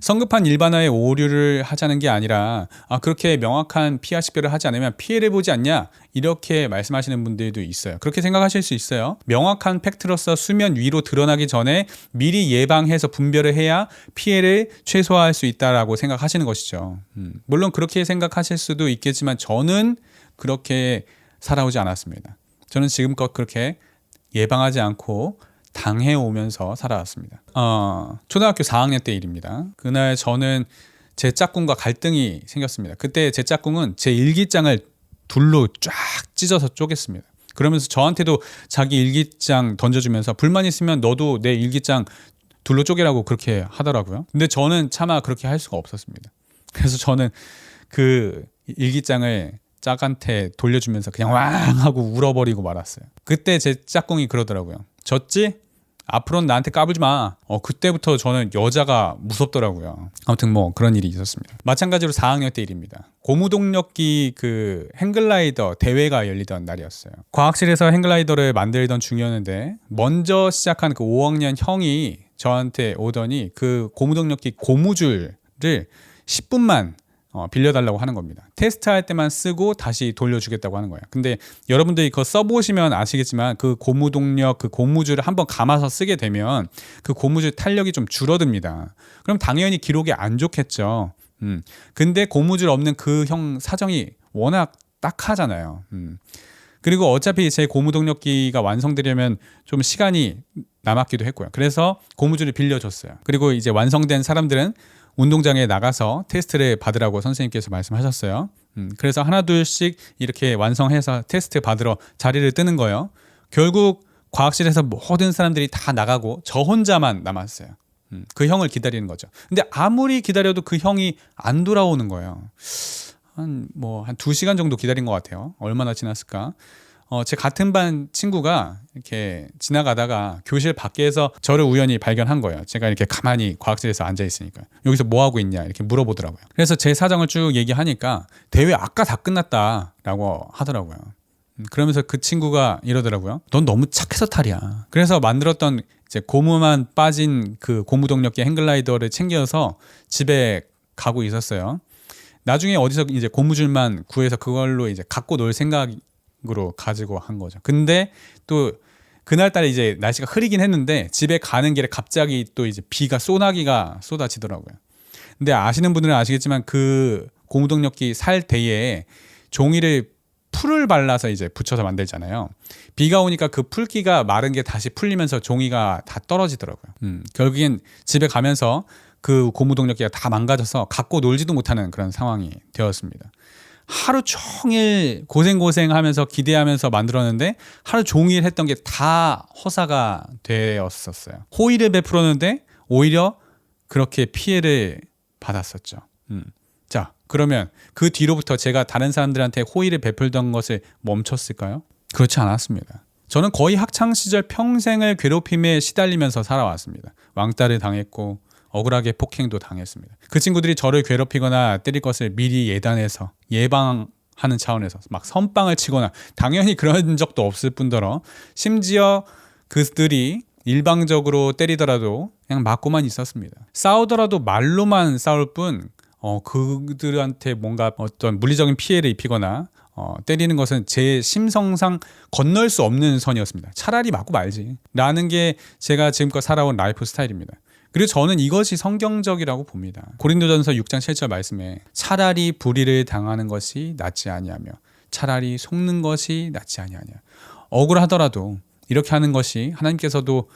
성급한 일반화의 오류를 하자는 게 아니라 그렇게 명확한 피하 식별을 하지 않으면 피해를 보지 않냐 이렇게 말씀하시는 분들도 있어요. 그렇게 생각하실 수 있어요. 명확한 팩트로서 수면 위로 드러나기 전에 미리 예방해서 분별을 해야 피해를 최소화할 수 있다라고 생각하시는 것이죠. 물론 그렇게 생각하실 수도 있겠지만 저는 그렇게 살아오지 않았습니다. 저는 지금껏 그렇게 예방하지 않고 당해오면서 살아왔습니다. 초등학교 4학년 때 일입니다. 그날 저는 제 짝꿍과 갈등이 생겼습니다. 그때 제 짝꿍은 제 일기장을 둘로 쫙 찢어서 쪼갰습니다. 그러면서 저한테도 자기 일기장 던져주면서 불만 있으면 너도 내 일기장 둘로 쪼개라고 그렇게 하더라고요. 근데 저는 차마 그렇게 할 수가 없었습니다. 그래서 저는 그 일기장을 짝한테 돌려주면서 그냥 왕 하고 울어버리고 말았어요. 그때 제 짝꿍이 그러더라고요. 졌지? 앞으로는 나한테 까불지 마. 그때부터 저는 여자가 무섭더라고요. 아무튼 그런 일이 있었습니다. 마찬가지로 4학년 때 일입니다. 고무동력기 그 행글라이더 대회가 열리던 날이었어요. 과학실에서 행글라이더를 만들던 중이었는데 먼저 시작한 그 5학년 형이 저한테 오더니 그 고무동력기 고무줄을 10분만 빌려달라고 하는 겁니다. 테스트할 때만 쓰고 다시 돌려주겠다고 하는 거예요. 근데 여러분들이 그거 써보시면 아시겠지만 그 고무동력 그 고무줄을 한번 감아서 쓰게 되면 그 고무줄 탄력이 좀 줄어듭니다. 그럼 당연히 기록이 안 좋겠죠. 근데 고무줄 없는 그 형 사정이 워낙 딱하잖아요. 그리고 어차피 제 고무동력기가 완성되려면 좀 시간이 남았기도 했고요. 그래서 고무줄을 빌려줬어요. 그리고 이제 완성된 사람들은 운동장에 나가서 테스트를 받으라고 선생님께서 말씀하셨어요. 그래서 하나둘씩 이렇게 완성해서 테스트 받으러 자리를 뜨는 거예요. 결국 과학실에서 모든 사람들이 다 나가고 저 혼자만 남았어요. 그 형을 기다리는 거죠. 근데 아무리 기다려도 그 형이 안 돌아오는 거예요. 한 2시간 정도 기다린 것 같아요. 얼마나 지났을까? 제 같은 반 친구가 이렇게 지나가다가 교실 밖에서 저를 우연히 발견한 거예요. 제가 이렇게 가만히 과학실에서 앉아 있으니까. 여기서 뭐 하고 있냐 이렇게 물어보더라고요. 그래서 제 사정을 쭉 얘기하니까 대회 아까 다 끝났다라고 하더라고요. 그러면서 그 친구가 이러더라고요. 넌 너무 착해서 탈이야. 그래서 만들었던 이제 고무만 빠진 그 고무동력계 행글라이더를 챙겨서 집에 가고 있었어요. 나중에 어디서 이제 고무줄만 구해서 그걸로 이제 갖고 놀 생각으로 가지고 한 거죠. 근데 또 그날따라 이제 날씨가 흐리긴 했는데 집에 가는 길에 갑자기 또 이제 소나기가 쏟아지더라고요. 근데 아시는 분들은 아시겠지만 그 고무동력기 살 대에 종이를 풀을 발라서 이제 붙여서 만들잖아요. 비가 오니까 그 풀기가 마른 게 다시 풀리면서 종이가 다 떨어지더라고요. 결국엔 집에 가면서 그 고무동력기가 다 망가져서 갖고 놀지도 못하는 그런 상황이 되었습니다. 하루 종일 고생하면서 기대하면서 만들었는데 하루 종일 했던 게 다 허사가 되었었어요. 호의를 베풀었는데 오히려 그렇게 피해를 받았었죠. 자, 그러면 그 뒤로부터 제가 다른 사람들한테 호의를 베풀던 것을 멈췄을까요? 그렇지 않았습니다. 저는 거의 학창시절 평생을 괴롭힘에 시달리면서 살아왔습니다. 왕따를 당했고 억울하게 폭행도 당했습니다. 그 친구들이 저를 괴롭히거나 때릴 것을 미리 예단해서 예방하는 차원에서 막 선빵을 치거나 당연히 그런 적도 없을 뿐더러 심지어 그들이 일방적으로 때리더라도 그냥 맞고만 있었습니다. 싸우더라도 말로만 싸울 뿐 그들한테 뭔가 어떤 물리적인 피해를 입히거나 때리는 것은 제 심성상 건널 수 없는 선이었습니다. 차라리 맞고 말지 라는 게 제가 지금껏 살아온 라이프 스타일입니다. 그리고 저는 이것이 성경적이라고 봅니다. 고린도전서 6장 7절 말씀에 차라리 불의를 당하는 것이 낫지 아니하며 차라리 속는 것이 낫지 아니하냐. 억울하더라도 이렇게 하는 것이 하나님께서도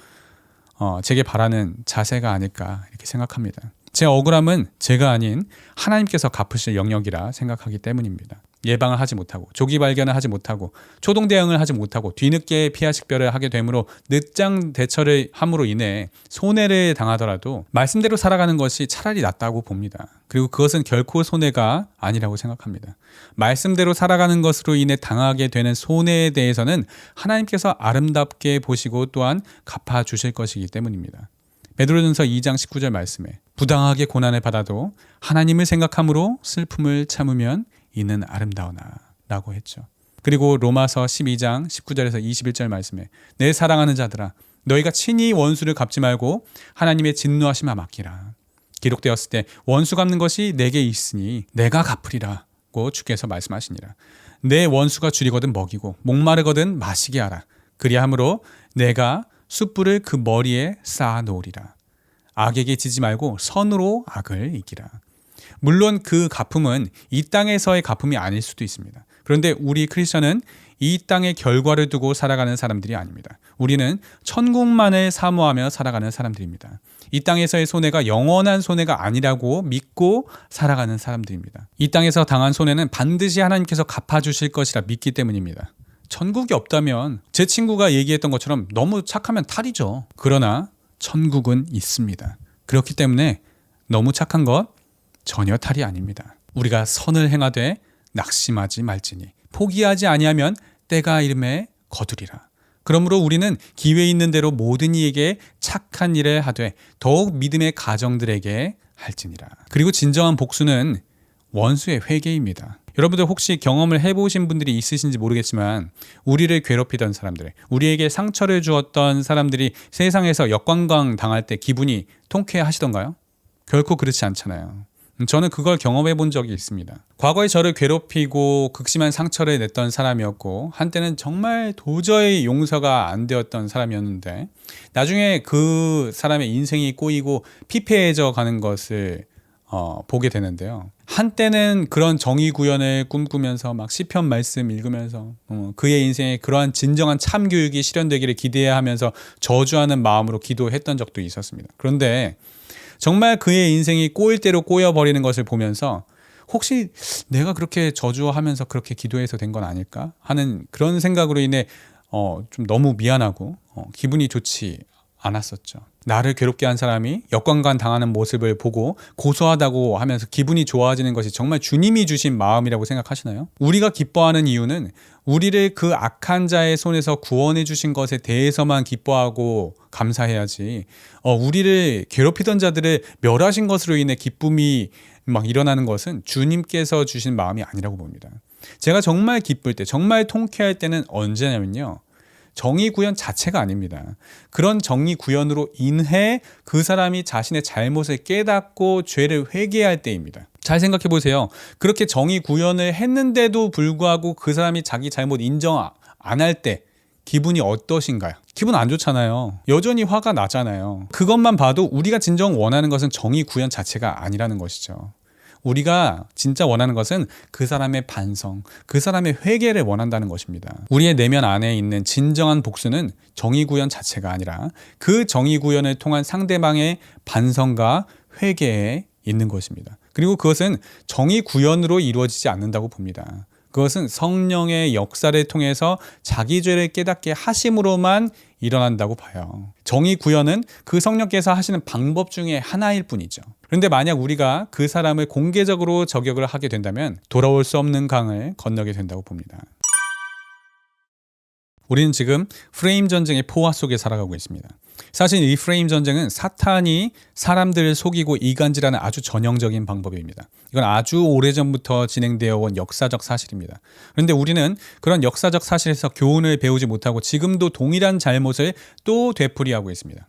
제게 바라는 자세가 아닐까 이렇게 생각합니다. 제 억울함은 제가 아닌 하나님께서 갚으실 영역이라 생각하기 때문입니다. 예방을 하지 못하고 조기 발견을 하지 못하고 초동 대응을 하지 못하고 뒤늦게 피하 식별을 하게 되므로 늦장 대처를 함으로 인해 손해를 당하더라도 말씀대로 살아가는 것이 차라리 낫다고 봅니다. 그리고 그것은 결코 손해가 아니라고 생각합니다. 말씀대로 살아가는 것으로 인해 당하게 되는 손해에 대해서는 하나님께서 아름답게 보시고 또한 갚아주실 것이기 때문입니다. 베드로전서 2장 19절 말씀에 부당하게 고난을 받아도 하나님을 생각함으로 슬픔을 참으면 이는 아름다우나 라고 했죠. 그리고 로마서 12장 19절에서 21절 말씀에 내 사랑하는 자들아 너희가 친히 원수를 갚지 말고 하나님의 진노하심에 맡기라. 기록되었을 때 원수 갚는 것이 내게 있으니 내가 갚으리라고 주께서 말씀하시니라. 내 원수가 줄이거든 먹이고 목마르거든 마시게 하라. 그리함으로 내가 숯불을 그 머리에 쌓아 놓으리라. 악에게 지지 말고 선으로 악을 이기라. 물론 그 갚음은 이 땅에서의 갚음이 아닐 수도 있습니다. 그런데 우리 크리스천은 이 땅의 결과를 두고 살아가는 사람들이 아닙니다. 우리는 천국만을 사모하며 살아가는 사람들입니다. 이 땅에서의 손해가 영원한 손해가 아니라고 믿고 살아가는 사람들입니다. 이 땅에서 당한 손해는 반드시 하나님께서 갚아주실 것이라 믿기 때문입니다. 천국이 없다면 제 친구가 얘기했던 것처럼 너무 착하면 탈이죠. 그러나 천국은 있습니다. 그렇기 때문에 너무 착한 것 전혀 탈이 아닙니다. 우리가 선을 행하되 낙심하지 말지니 포기하지 아니하면 때가 이름에 거두리라. 그러므로 우리는 기회 있는 대로 모든 이에게 착한 일을 하되 더욱 믿음의 가정들에게 할지니라. 그리고 진정한 복수는 원수의 회개입니다. 여러분들 혹시 경험을 해보신 분들이 있으신지 모르겠지만 우리를 괴롭히던 사람들, 우리에게 상처를 주었던 사람들이 세상에서 역관광 당할 때 기분이 통쾌하시던가요? 결코 그렇지 않잖아요. 저는 그걸 경험해 본 적이 있습니다. 과거에 저를 괴롭히고 극심한 상처를 냈던 사람이었고 한때는 정말 도저히 용서가 안 되었던 사람이었는데 나중에 그 사람의 인생이 꼬이고 피폐해져 가는 것을 보게 되는데요. 한때는 그런 정의 구현을 꿈꾸면서 막 시편 말씀 읽으면서 그의 인생에 그러한 진정한 참교육이 실현되기를 기대하면서 저주하는 마음으로 기도했던 적도 있었습니다. 그런데 정말 그의 인생이 꼬일 대로 꼬여버리는 것을 보면서 혹시 내가 그렇게 저주하면서 그렇게 기도해서 된 건 아닐까 하는 그런 생각으로 인해 좀 너무 미안하고 기분이 좋지 않았었죠. 나를 괴롭게 한 사람이 역관관 당하는 모습을 보고 고소하다고 하면서 기분이 좋아지는 것이 정말 주님이 주신 마음이라고 생각하시나요? 우리가 기뻐하는 이유는 우리를 그 악한 자의 손에서 구원해 주신 것에 대해서만 기뻐하고 감사해야지, 우리를 괴롭히던 자들을 멸하신 것으로 인해 기쁨이 막 일어나는 것은 주님께서 주신 마음이 아니라고 봅니다. 제가 정말 기쁠 때, 정말 통쾌할 때는 언제냐면요, 정의 구현 자체가 아닙니다. 그런 정의 구현으로 인해 그 사람이 자신의 잘못을 깨닫고 죄를 회개할 때입니다. 잘 생각해 보세요. 그렇게 정의 구현을 했는데도 불구하고 그 사람이 자기 잘못 인정 안 할 때 기분이 어떠신가요? 기분 안 좋잖아요. 여전히 화가 나잖아요. 그것만 봐도 우리가 진정 원하는 것은 정의 구현 자체가 아니라는 것이죠. 우리가 진짜 원하는 것은 그 사람의 반성, 그 사람의 회개를 원한다는 것입니다. 우리의 내면 안에 있는 진정한 복수는 정의 구현 자체가 아니라 그 정의 구현을 통한 상대방의 반성과 회개에 있는 것입니다. 그리고 그것은 정의 구현으로 이루어지지 않는다고 봅니다. 그것은 성령의 역사를 통해서 자기 죄를 깨닫게 하심으로만 일어난다고 봐요. 정의 구현은 그 성령께서 하시는 방법 중에 하나일 뿐이죠. 그런데 만약 우리가 그 사람을 공개적으로 저격을 하게 된다면 돌아올 수 없는 강을 건너게 된다고 봅니다. 우리는 지금 프레임 전쟁의 포화 속에 살아가고 있습니다. 사실 이 프레임 전쟁은 사탄이 사람들을 속이고 이간질하는 아주 전형적인 방법입니다. 이건 아주 오래전부터 진행되어 온 역사적 사실입니다. 그런데 우리는 그런 역사적 사실에서 교훈을 배우지 못하고 지금도 동일한 잘못을 또 되풀이하고 있습니다.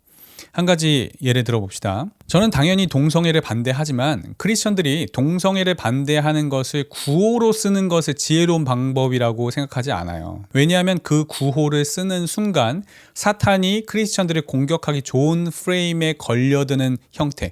한 가지 예를 들어봅시다. 저는 당연히 동성애를 반대하지만 크리스천들이 동성애를 반대하는 것을 구호로 쓰는 것을 지혜로운 방법이라고 생각하지 않아요. 왜냐하면 그 구호를 쓰는 순간 사탄이 크리스천들을 공격하기 좋은 프레임에 걸려드는 형태,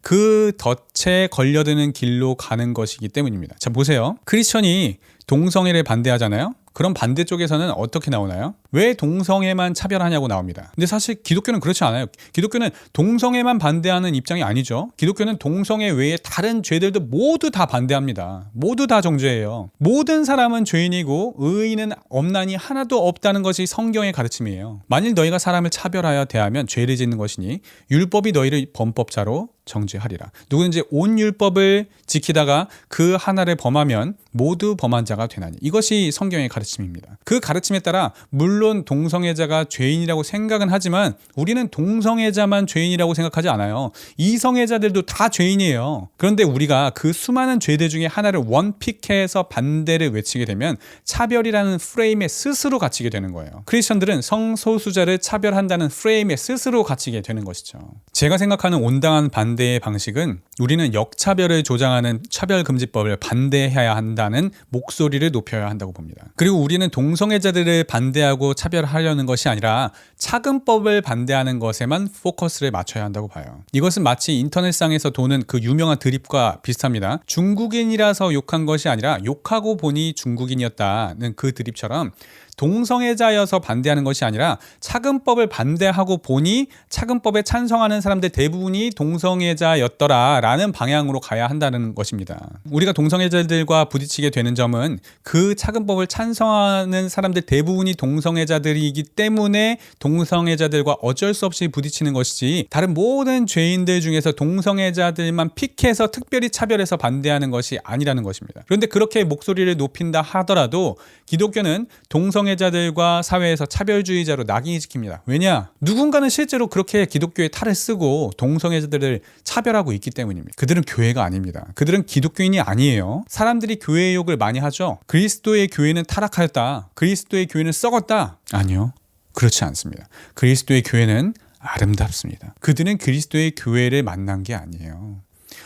그 덫에 걸려드는 길로 가는 것이기 때문입니다. 자, 보세요. 크리스천이 동성애를 반대하잖아요. 그럼 반대쪽에서는 어떻게 나오나요? 왜 동성애만 차별하냐고 나옵니다. 근데 사실 기독교는 그렇지 않아요. 기독교는 동성애만 반대하는 입장이 아니죠. 기독교는 동성애 외에 다른 죄들도 모두 다 반대합니다. 모두 다 정죄예요. 모든 사람은 죄인이고 의인은 없나니 하나도 없다는 것이 성경의 가르침이에요. 만일 너희가 사람을 차별하여 대하면 죄를 짓는 것이니 율법이 너희를 범법자로 정죄하리라. 누구든지 온 율법을 지키다가 그 하나를 범하면 모두 범한 자가 되나니. 이것이 성경의 가르침입니다. 그 가르침에 따라 물론 동성애자가 죄인이라고 생각은 하지만 우리는 동성애자만 죄인이라고 생각하지 않아요. 이성애자들도 다 죄인이에요. 그런데 우리가 그 수많은 죄들 중에 하나를 원픽해서 반대를 외치게 되면 차별이라는 프레임에 스스로 갇히게 되는 거예요. 크리스천들은 성소수자를 차별한다는 프레임에 스스로 갇히게 되는 것이죠. 제가 생각하는 온당한 반대의 방식은 우리는 역차별을 조장하는 차별금지법을 반대해야 한다는 목소리를 높여야 한다고 봅니다. 그리고 우리는 동성애자들을 반대하고 차별하려는 것이 아니라 차금법을 반대하는 것에만 포커스를 맞춰야 한다고 봐요. 이것은 마치 인터넷상에서 도는 그 유명한 드립과 비슷합니다. 중국인이라서 욕한 것이 아니라 욕하고 보니 중국인이었다는 그 드립처럼 동성애자여서 반대하는 것이 아니라 차금법을 반대하고 보니 차금법에 찬성하는 사람들 대부분이 동성애자였더라라는 방향으로 가야 한다는 것입니다. 우리가 동성애자들과 부딪히게 되는 점은 그 차금법을 찬성하는 사람들 대부분이 동성애자들이기 때문에 동성애자들과 어쩔 수 없이 부딪히는 것이지, 다른 모든 죄인들 중에서 동성애자들만 픽해서 특별히 차별해서 반대하는 것이 아니라는 것입니다. 그런데 그렇게 목소리를 높인다 하더라도 기독교는 동성애자들과 사회에서 차별주의자로 낙인시킵니다. 왜냐? 누군가는 실제로 그렇게 기독교의 탈을 쓰고 동성애자들을 차별하고 있기 때문입니다. 그들은 교회가 아닙니다. 그들은 기독교인이 아니에요. 사람들이 교회의 욕을 많이 하죠. 그리스도의 교회는 타락하였다. 그리스도의 교회는 썩었다. 아니요. 그렇지 않습니다. 그리스도의 교회는 아름답습니다. 그들은 그리스도의 교회를 만난 게 아니에요.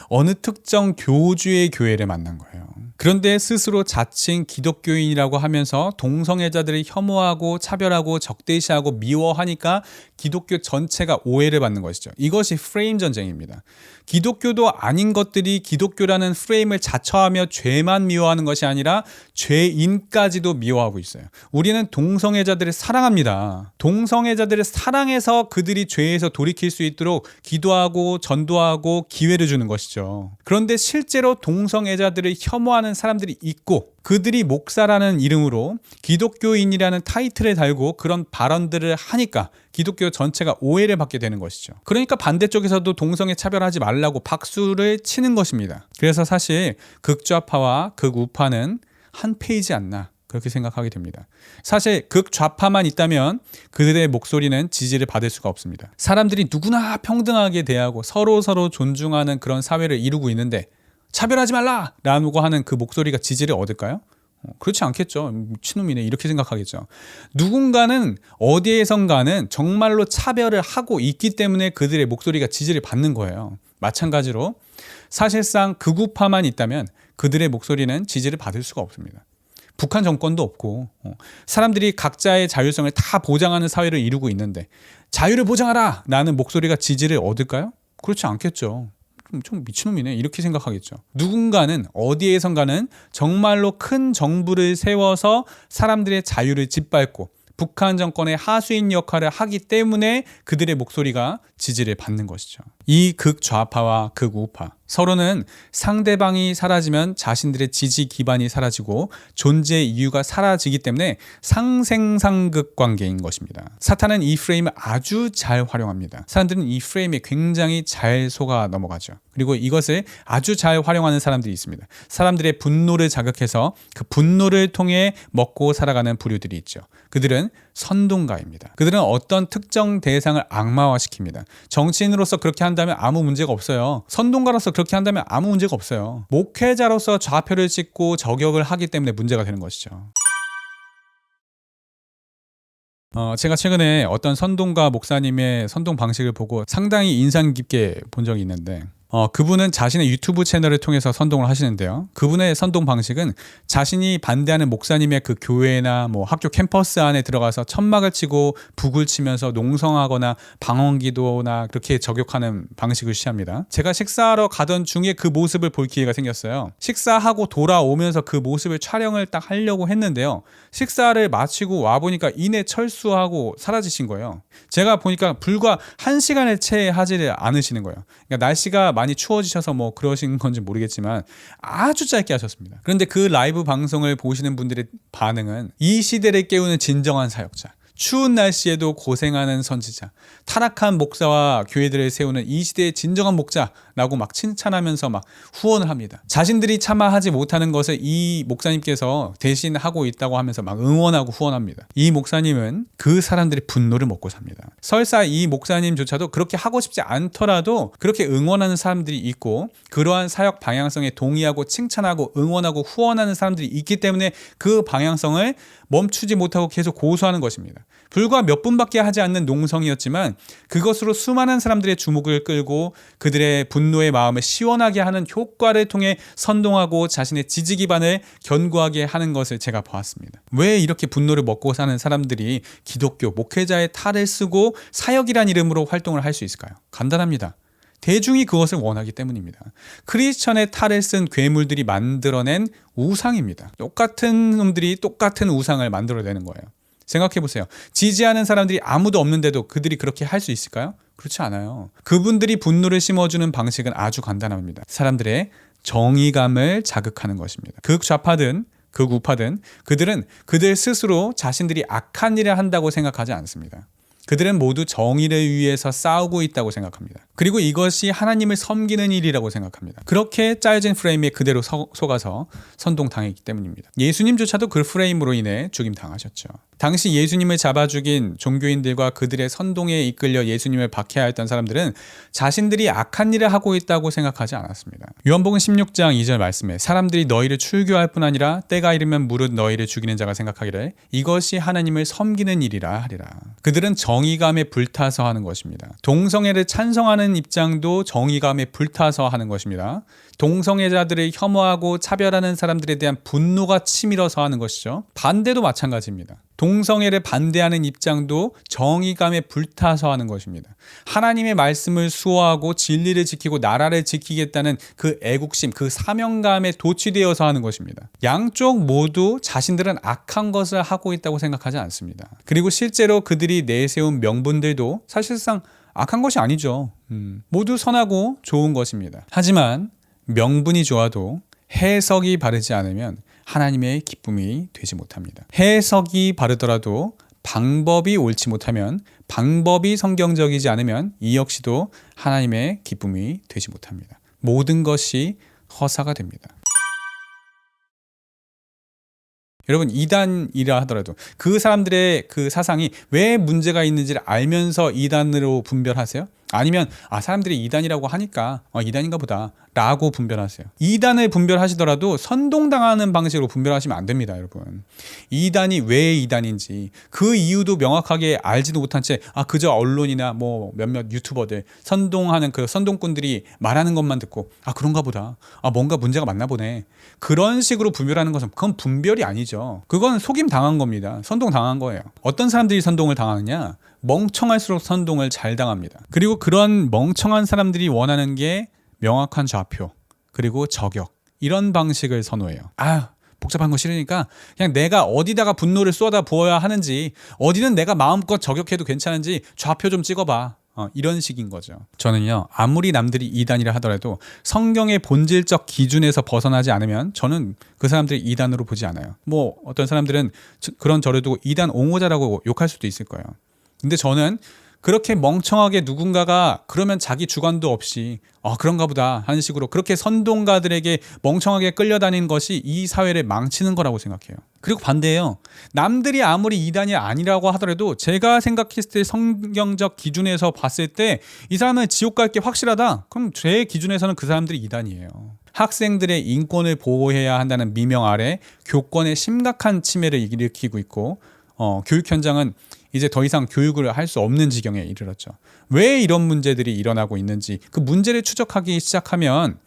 어느 특정 교주의 교회를 만난 거예요. 그런데 스스로 자칭 기독교인이라고 하면서 동성애자들을 혐오하고 차별하고 적대시하고 미워하니까 기독교 전체가 오해를 받는 것이죠. 이것이 프레임 전쟁입니다. 기독교도 아닌 것들이 기독교라는 프레임을 자처하며 죄만 미워하는 것이 아니라 죄인까지도 미워하고 있어요. 우리는 동성애자들을 사랑합니다. 동성애자들을 사랑해서 그들이 죄에서 돌이킬 수 있도록 기도하고 전도하고 기회를 주는 것이죠. 것이죠. 그런데 실제로 동성애자들을 혐오하는 사람들이 있고 그들이 목사라는 이름으로 기독교인이라는 타이틀을 달고 그런 발언들을 하니까 기독교 전체가 오해를 받게 되는 것이죠. 그러니까 반대쪽에서도 동성애 차별하지 말라고 박수를 치는 것입니다. 그래서 사실 극좌파와 극우파는 한 페이지 않나 그렇게 생각하게 됩니다. 사실 극좌파만 있다면 그들의 목소리는 지지를 받을 수가 없습니다. 사람들이 누구나 평등하게 대하고 서로 존중하는 그런 사회를 이루고 있는데 차별하지 말라! 라고 하는 그 목소리가 지지를 얻을까요? 그렇지 않겠죠. 미친놈이네 이렇게 생각하겠죠. 누군가는 어디에선가는 정말로 차별을 하고 있기 때문에 그들의 목소리가 지지를 받는 거예요. 마찬가지로 사실상 극우파만 있다면 그들의 목소리는 지지를 받을 수가 없습니다. 북한 정권도 없고 사람들이 각자의 자율성을 다 보장하는 사회를 이루고 있는데 자유를 보장하라! 라는 목소리가 지지를 얻을까요? 그렇지 않겠죠. 좀 미친놈이네 이렇게 생각하겠죠. 누군가는 어디에선가는 정말로 큰 정부를 세워서 사람들의 자유를 짓밟고 북한 정권의 하수인 역할을 하기 때문에 그들의 목소리가 지지를 받는 것이죠. 이 극좌파와 극우파 서로는 상대방이 사라지면 자신들의 지지 기반이 사라지고 존재의 이유가 사라지기 때문에 상생상극 관계인 것입니다. 사탄은 이 프레임을 아주 잘 활용합니다. 사람들은 이 프레임에 굉장히 잘 속아 넘어가죠. 그리고 이것을 아주 잘 활용하는 사람들이 있습니다. 사람들의 분노를 자극해서 그 분노를 통해 먹고 살아가는 부류들이 있죠. 그들은 선동가입니다. 그들은 어떤 특정 대상을 악마화시킵니다. 정치인으로서 그렇게 한다면 아무 문제가 없어요. 선동가로서 그렇게 한다면 아무 문제가 없어요. 목회자로서 좌표를 찍고 저격을 하기 때문에 문제가 되는 것이죠. 제가 최근에 어떤 선동가 목사님의 선동 방식을 보고 상당히 인상 깊게 본 적이 있는데 그분은 자신의 유튜브 채널을 통해서 선동을 하시는데요. 그분의 선동 방식은 자신이 반대하는 목사님의 그 교회나 뭐 학교 캠퍼스 안에 들어가서 천막을 치고 북을 치면서 농성하거나 방언기도나 그렇게 저격하는 방식을 취합니다. 제가 식사하러 가던 중에 그 모습을 볼 기회가 생겼어요. 식사하고 돌아오면서 그 모습을 촬영을 딱 하려고 했는데요. 식사를 마치고 와보니까 이내 철수하고 사라지신 거예요. 제가 보니까 불과 1시간에 채 하지를 않으시는 거예요. 그러니까 날씨가 많이 추워지셔서 뭐 그러신 건지 모르겠지만 아주 짧게 하셨습니다. 그런데 그 라이브 방송을 보시는 분들의 반응은 이 시대를 깨우는 진정한 사역자, 추운 날씨에도 고생하는 선지자, 타락한 목사와 교회들을 세우는 이 시대의 진정한 목자라고 막 칭찬하면서 막 후원을 합니다. 자신들이 차마 하지 못하는 것을 이 목사님께서 대신 하고 있다고 하면서 막 응원하고 후원합니다. 이 목사님은 그 사람들의 분노를 먹고 삽니다. 설사 이 목사님조차도 그렇게 하고 싶지 않더라도 그렇게 응원하는 사람들이 있고 그러한 사역 방향성에 동의하고 칭찬하고 응원하고 후원하는 사람들이 있기 때문에 그 방향성을 멈추지 못하고 계속 고수하는 것입니다. 불과 몇 분밖에 하지 않는 농성이었지만 그것으로 수많은 사람들의 주목을 끌고 그들의 분노의 마음을 시원하게 하는 효과를 통해 선동하고 자신의 지지 기반을 견고하게 하는 것을 제가 보았습니다. 왜 이렇게 분노를 먹고 사는 사람들이 기독교 목회자의 탈을 쓰고 사역이란 이름으로 활동을 할 수 있을까요? 간단합니다. 대중이 그것을 원하기 때문입니다. 크리스천의 탈을 쓴 괴물들이 만들어낸 우상입니다. 똑같은 놈들이 똑같은 우상을 만들어내는 거예요. 생각해보세요. 지지하는 사람들이 아무도 없는데도 그들이 그렇게 할 수 있을까요? 그렇지 않아요. 그분들이 분노를 심어주는 방식은 아주 간단합니다. 사람들의 정의감을 자극하는 것입니다. 극좌파든 극우파든 그들은 그들 스스로 자신들이 악한 일을 한다고 생각하지 않습니다. 그들은 모두 정의를 위해서 싸우고 있다고 생각합니다. 그리고 이것이 하나님을 섬기는 일이라고 생각합니다. 그렇게 짜여진 프레임에 그대로 속아서 선동당했기 때문입니다. 예수님조차도 그 프레임으로 인해 죽임당하셨죠. 당시 예수님을 잡아 죽인 종교인들과 그들의 선동에 이끌려 예수님을 박해하였던 사람들은 자신들이 악한 일을 하고 있다고 생각하지 않았습니다. 요한복음 16장 2절 말씀에 사람들이 너희를 출교할 뿐 아니라 때가 이르면 무릇 너희를 죽이는 자가 생각하기를 이것이 하나님을 섬기는 일이라 하리라. 그들은 정의감에 불타서 하는 것입니다. 동성애를 찬성하는 입장도 정의감에 불타서 하는 것입니다. 동성애자들을 혐오하고 차별하는 사람들에 대한 분노가 치밀어서 하는 것이죠. 반대도 마찬가지입니다. 동성애를 반대하는 입장도 정의감에 불타서 하는 것입니다. 하나님의 말씀을 수호하고 진리를 지키고 나라를 지키겠다는 그 애국심, 그 사명감에 도취되어서 하는 것입니다. 양쪽 모두 자신들은 악한 것을 하고 있다고 생각하지 않습니다. 그리고 실제로 그들이 내세운 명분들도 사실상 악한 것이 아니죠. 모두 선하고 좋은 것입니다. 하지만 명분이 좋아도 해석이 바르지 않으면 하나님의 기쁨이 되지 못합니다. 해석이 바르더라도 방법이 옳지 못하면, 방법이 성경적이지 않으면 이 역시도 하나님의 기쁨이 되지 못합니다. 모든 것이 허사가 됩니다. 여러분, 이단이라 하더라도 그 사람들의 그 사상이 왜 문제가 있는지를 알면서 이단으로 분별하세요? 아니면 사람들이 이단이라고 하니까 이단인가 보다 라고 분별하세요. 이단을 분별하시더라도 선동당하는 방식으로 분별하시면 안 됩니다, 여러분. 이단이 왜 이단인지 그 이유도 명확하게 알지도 못한 채 그저 언론이나 뭐 몇몇 유튜버들 선동하는 그 선동꾼들이 말하는 것만 듣고 그런가 보다, 뭔가 문제가 많나 보네, 그런 식으로 분별하는 것은 그건 분별이 아니죠. 그건 속임 당한 겁니다. 선동 당한 거예요. 어떤 사람들이 선동을 당하느냐? 멍청할수록 선동을 잘 당합니다. 그리고 그런 멍청한 사람들이 원하는 게 명확한 좌표, 그리고 저격, 이런 방식을 선호해요. 복잡한 거 싫으니까 그냥 내가 어디다가 분노를 쏟아 부어야 하는지, 어디는 내가 마음껏 저격해도 괜찮은지 좌표 좀 찍어봐. 이런 식인 거죠. 저는요, 아무리 남들이 이단이라 하더라도 성경의 본질적 기준에서 벗어나지 않으면 저는 그 사람들이 이단으로 보지 않아요. 뭐 어떤 사람들은 그런 저를 두고 이단 옹호자라고 욕할 수도 있을 거예요. 근데 저는 그렇게 멍청하게 누군가가 그러면 자기 주관도 없이 그런가 보다 하는 식으로 그렇게 선동가들에게 멍청하게 끌려다니는 것이 이 사회를 망치는 거라고 생각해요. 그리고 반대예요. 남들이 아무리 이단이 아니라고 하더라도 제가 생각했을 때 성경적 기준에서 봤을 때 이 사람은 지옥 갈 게 확실하다. 그럼 제 기준에서는 그 사람들이 이단이에요. 학생들의 인권을 보호해야 한다는 미명 아래 교권의 심각한 침해를 일으키고 있고, 교육 현장은 이제 더 이상 교육을 할 수 없는 지경에 이르렀죠. 왜 이런 문제들이 일어나고 있는지 그 문제를 추적하기 시작하면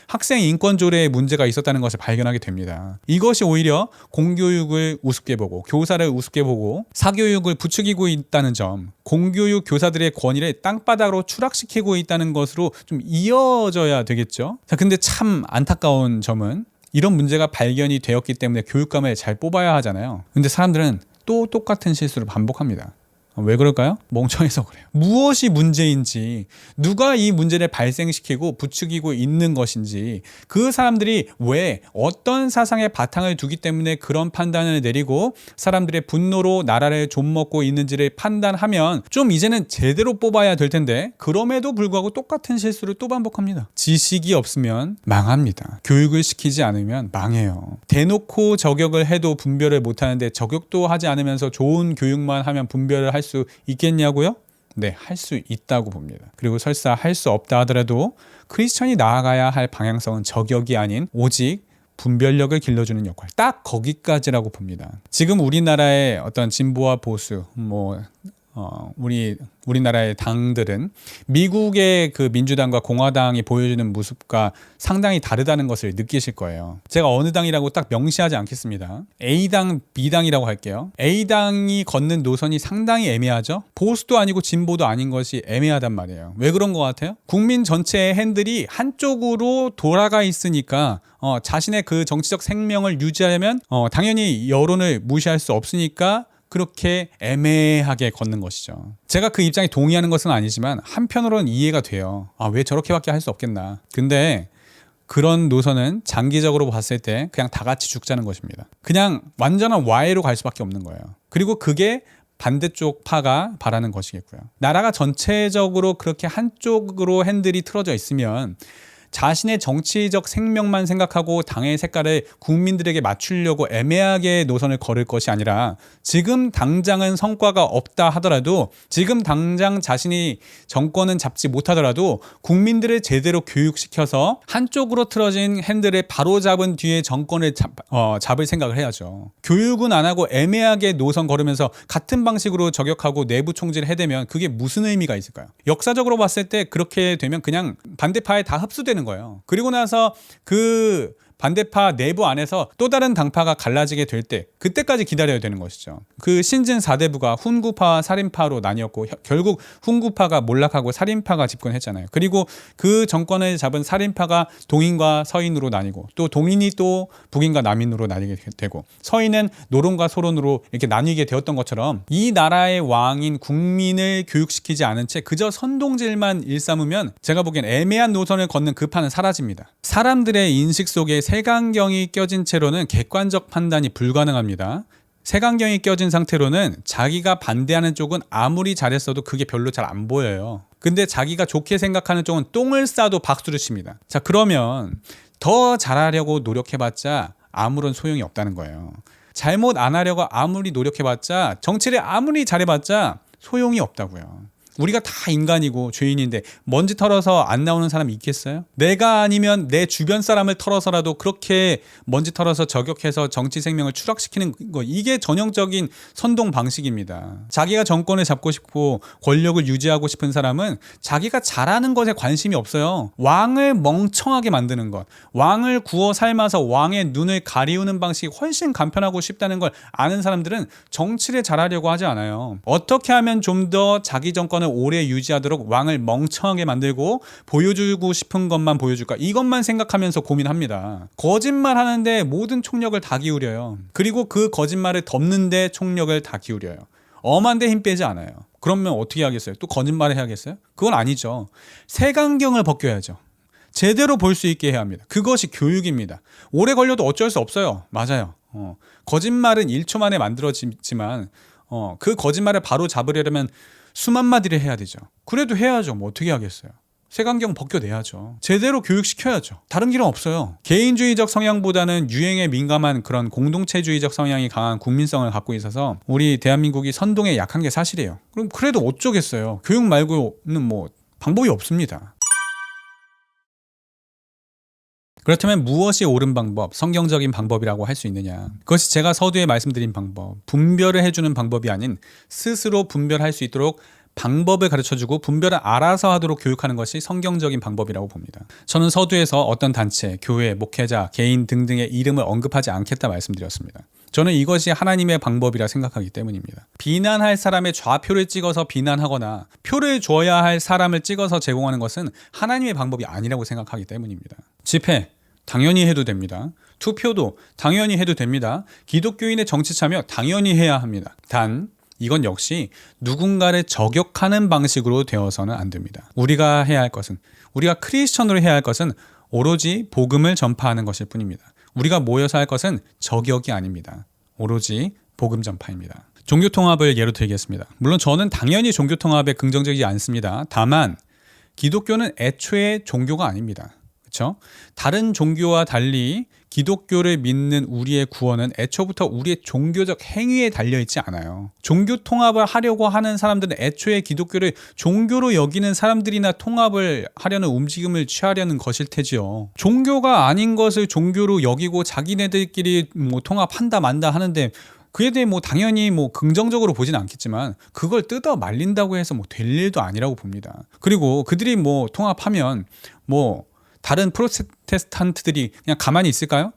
학생 인권 조례에 문제가 있었다는 것을 발견하게 됩니다. 이것이 오히려 공교육을 우습게 보고 교사를 우습게 보고 사교육을 부추기고 있다는 점, 공교육 교사들의 권위를 땅바닥으로 추락시키고 있다는 것으로 좀 이어져야 되겠죠. 자, 근데 참 안타까운 점은 이런 문제가 발견이 되었기 때문에 교육감을 잘 뽑아야 하잖아요. 근데 사람들은 또 똑같은 실수를 반복합니다. 왜 그럴까요? 멍청해서 그래요. 무엇이 문제인지, 누가 이 문제를 발생시키고 부추기고 있는 것인지, 그 사람들이 왜 어떤 사상의 바탕을 두기 때문에 그런 판단을 내리고 사람들의 분노로 나라를 좀먹고 있는지를 판단하면 좀 이제는 제대로 뽑아야 될 텐데 그럼에도 불구하고 똑같은 실수를 또 반복합니다. 지식이 없으면 망합니다. 교육을 시키지 않으면 망해요. 대놓고 저격을 해도 분별을 못하는데 저격도 하지 않으면서 좋은 교육만 하면 분별을 할 수 있겠냐고요? 네, 할 수 있다고 봅니다. 그리고 설사 할 수 없다 하더라도 크리스천이 나아가야 할 방향성은 저격이 아닌 오직 분별력을 길러주는 역할, 딱 거기까지라고 봅니다. 지금 우리나라의 어떤 진보와 보수, 우리나라의 당들은 미국의 그 민주당과 공화당이 보여주는 모습과 상당히 다르다는 것을 느끼실 거예요. 제가 어느 당이라고 딱 명시하지 않겠습니다. A당, B당이라고 할게요. A당이 걷는 노선이 상당히 애매하죠. 보수도 아니고 진보도 아닌 것이 애매하단 말이에요. 왜 그런 것 같아요? 국민 전체의 핸들이 한쪽으로 돌아가 있으니까 자신의 그 정치적 생명을 유지하려면 당연히 여론을 무시할 수 없으니까 그렇게 애매하게 걷는 것이죠. 제가 그 입장에 동의하는 것은 아니지만 한편으로는 이해가 돼요. 왜 저렇게밖에 할 수 없겠나. 근데 그런 노선은 장기적으로 봤을 때 그냥 다 같이 죽자는 것입니다. 그냥 완전한 Y로 갈 수밖에 없는 거예요. 그리고 그게 반대쪽 파가 바라는 것이겠고요. 나라가 전체적으로 그렇게 한쪽으로 핸들이 틀어져 있으면 자신의 정치적 생명만 생각하고 당의 색깔을 국민들에게 맞추려고 애매하게 노선을 걸을 것이 아니라 지금 당장은 성과가 없다 하더라도, 지금 당장 자신이 정권은 잡지 못하더라도 국민들을 제대로 교육시켜서 한쪽으로 틀어진 핸들을 바로 잡은 뒤에 정권을 잡을 생각을 해야죠. 교육은 안 하고 애매하게 노선 걸으면서 같은 방식으로 저격하고 내부 총질을 해대면 그게 무슨 의미가 있을까요? 역사적으로 봤을 때 그렇게 되면 그냥 반대파에 다 흡수되는 거예요. 그리고 나서 그 반대파 내부 안에서 또 다른 당파가 갈라지게 될 때 그때까지 기다려야 되는 것이죠. 그 신진 4대부가 훈구파와 살인파로 나뉘었고 결국 훈구파가 몰락하고 살인파가 집권했잖아요. 그리고 그 정권을 잡은 살인파가 동인과 서인으로 나뉘고 또 동인이 또 북인과 남인으로 나뉘게 되고 서인은 노론과 소론으로 이렇게 나뉘게 되었던 것처럼 이 나라의 왕인 국민을 교육시키지 않은 채 그저 선동질만 일삼으면 제가 보기엔 애매한 노선을 걷는 그 판은 사라집니다. 사람들의 인식 속에 색안경이 껴진 채로는 객관적 판단이 불가능합니다. 색안경이 껴진 상태로는 자기가 반대하는 쪽은 아무리 잘했어도 그게 별로 잘 안 보여요. 근데 자기가 좋게 생각하는 쪽은 똥을 싸도 박수를 칩니다. 자, 그러면 더 잘하려고 노력해봤자 아무런 소용이 없다는 거예요. 잘못 안 하려고 아무리 노력해봤자, 정치를 아무리 잘해봤자 소용이 없다고요. 우리가 다 인간이고 죄인인데 먼지 털어서 안 나오는 사람이 있겠어요? 내가 아니면 내 주변 사람을 털어서라도 그렇게 먼지 털어서 저격해서 정치 생명을 추락시키는 거, 이게 전형적인 선동 방식입니다. 자기가 정권을 잡고 싶고 권력을 유지하고 싶은 사람은 자기가 잘하는 것에 관심이 없어요. 왕을 멍청하게 만드는 것, 왕을 구워 삶아서 왕의 눈을 가리우는 방식이 훨씬 간편하고 쉽다는 걸 아는 사람들은 정치를 잘하려고 하지 않아요. 어떻게 하면 좀 더 자기 정권을 오래 유지하도록 왕을 멍청하게 만들고 보여주고 싶은 것만 보여줄까, 이것만 생각하면서 고민합니다. 거짓말 하는데 모든 총력을 다 기울여요. 그리고 그 거짓말을 덮는데 총력을 다 기울여요. 엄한데 힘 빼지 않아요. 그러면 어떻게 하겠어요? 또 거짓말을 해야겠어요? 그건 아니죠. 색안경을 벗겨야죠. 제대로 볼 수 있게 해야 합니다. 그것이 교육입니다. 오래 걸려도 어쩔 수 없어요. 맞아요. 거짓말은 1초 만에 만들어지지만 그 거짓말을 바로 잡으려면 수만 마디를 해야 되죠. 그래도 해야죠. 뭐 어떻게 하겠어요. 색안경 벗겨내야죠. 제대로 교육시켜야죠. 다른 길은 없어요. 개인주의적 성향보다는 유행에 민감한 그런 공동체주의적 성향이 강한 국민성을 갖고 있어서 우리 대한민국이 선동에 약한 게 사실이에요. 그럼 그래도 어쩌겠어요. 교육 말고는 뭐 방법이 없습니다. 그렇다면 무엇이 옳은 방법, 성경적인 방법이라고 할 수 있느냐? 그것이 제가 서두에 말씀드린 방법, 분별을 해주는 방법이 아닌 스스로 분별할 수 있도록 방법을 가르쳐주고 분별을 알아서 하도록 교육하는 것이 성경적인 방법이라고 봅니다. 저는 서두에서 어떤 단체, 교회, 목회자, 개인 등등의 이름을 언급하지 않겠다 말씀드렸습니다. 저는 이것이 하나님의 방법이라 생각하기 때문입니다. 비난할 사람의 좌표를 찍어서 비난하거나 표를 줘야 할 사람을 찍어서 제공하는 것은 하나님의 방법이 아니라고 생각하기 때문입니다. 집회, 당연히 해도 됩니다. 투표도 당연히 해도 됩니다. 기독교인의 정치 참여 당연히 해야 합니다. 단 이건 역시 누군가를 저격하는 방식으로 되어서는 안 됩니다. 우리가 해야 할 것은, 우리가 크리스천으로 해야 할 것은 오로지 복음을 전파하는 것일 뿐입니다. 우리가 모여서 할 것은 저격이 아닙니다. 오로지 복음 전파입니다. 종교통합을 예로 들겠습니다. 물론 저는 당연히 종교통합에 긍정적이지 않습니다. 다만 기독교는 애초에 종교가 아닙니다. 그렇죠? 다른 종교와 달리 기독교를 믿는 우리의 구원은 애초부터 우리의 종교적 행위에 달려있지 않아요. 종교 통합을 하려고 하는 사람들은 애초에 기독교를 종교로 여기는 사람들이나 통합을 하려는 움직임을 취하려는 것일 테지요. 종교가 아닌 것을 종교로 여기고 자기네들끼리 뭐 통합한다 만다 하는데 그에 대해 뭐 당연히 뭐 긍정적으로 보지는 않겠지만 그걸 뜯어 말린다고 해서 뭐 될 일도 아니라고 봅니다. 그리고 그들이 뭐 통합하면 뭐 다른 프로테스탄트들이 그냥 가만히 있을까요?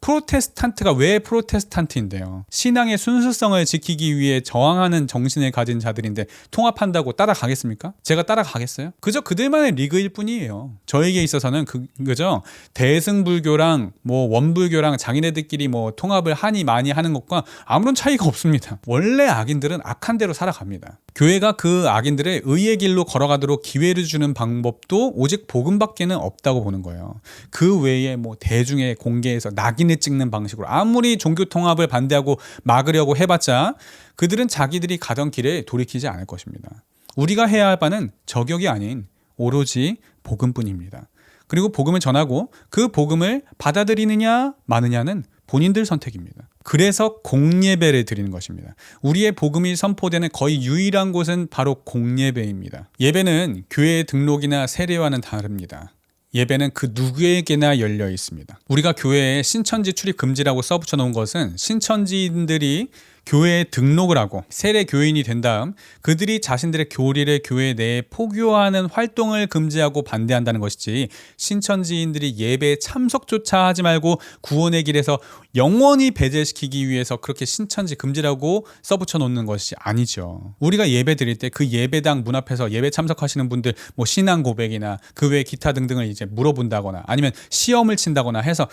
프로테스탄트가 왜 프로테스탄트인데요? 신앙의 순수성을 지키기 위해 저항하는 정신을 가진 자들인데 통합한다고 따라가겠습니까? 제가 따라가겠어요? 그저 그들만의 리그일 뿐이에요. 저에게 있어서는 그저 대승불교랑 뭐 원불교랑 자기네들끼리 뭐 통합을 하니 많이 하는 것과 아무런 차이가 없습니다. 원래 악인들은 악한 대로 살아갑니다. 교회가 그 악인들을 의의 길로 걸어가도록 기회를 주는 방법도 오직 복음밖에는 없다고 보는 거예요. 그 외에 뭐 대중의 공개에서 낙인을 찍는 방식으로 아무리 종교 통합을 반대하고 막으려고 해봤자 그들은 자기들이 가던 길에 돌이키지 않을 것입니다. 우리가 해야 할 바는 저격이 아닌 오로지 복음뿐입니다. 그리고 복음을 전하고 그 복음을 받아들이느냐 마느냐는 본인들 선택입니다. 그래서 공예배를 드리는 것입니다. 우리의 복음이 선포되는 거의 유일한 곳은 바로 공예배입니다. 예배는 교회 등록이나 세례와는 다릅니다. 예배는 그 누구에게나 열려 있습니다. 우리가 교회에 신천지 출입 금지라고 써붙여 놓은 것은 신천지인들이 교회에 등록을 하고 세례 교인이 된 다음 그들이 자신들의 교리를 교회 내에 포교하는 활동을 금지하고 반대한다는 것이지, 신천지인들이 예배에 참석조차 하지 말고 구원의 길에서 영원히 배제시키기 위해서 그렇게 신천지 금지라고 써붙여 놓는 것이 아니죠. 우리가 예배 드릴 때 그 예배당 문 앞에서 예배 참석하시는 분들 뭐 신앙 고백이나 그 외 기타 등등을 이제 물어본다거나 아니면 시험을 친다거나 해서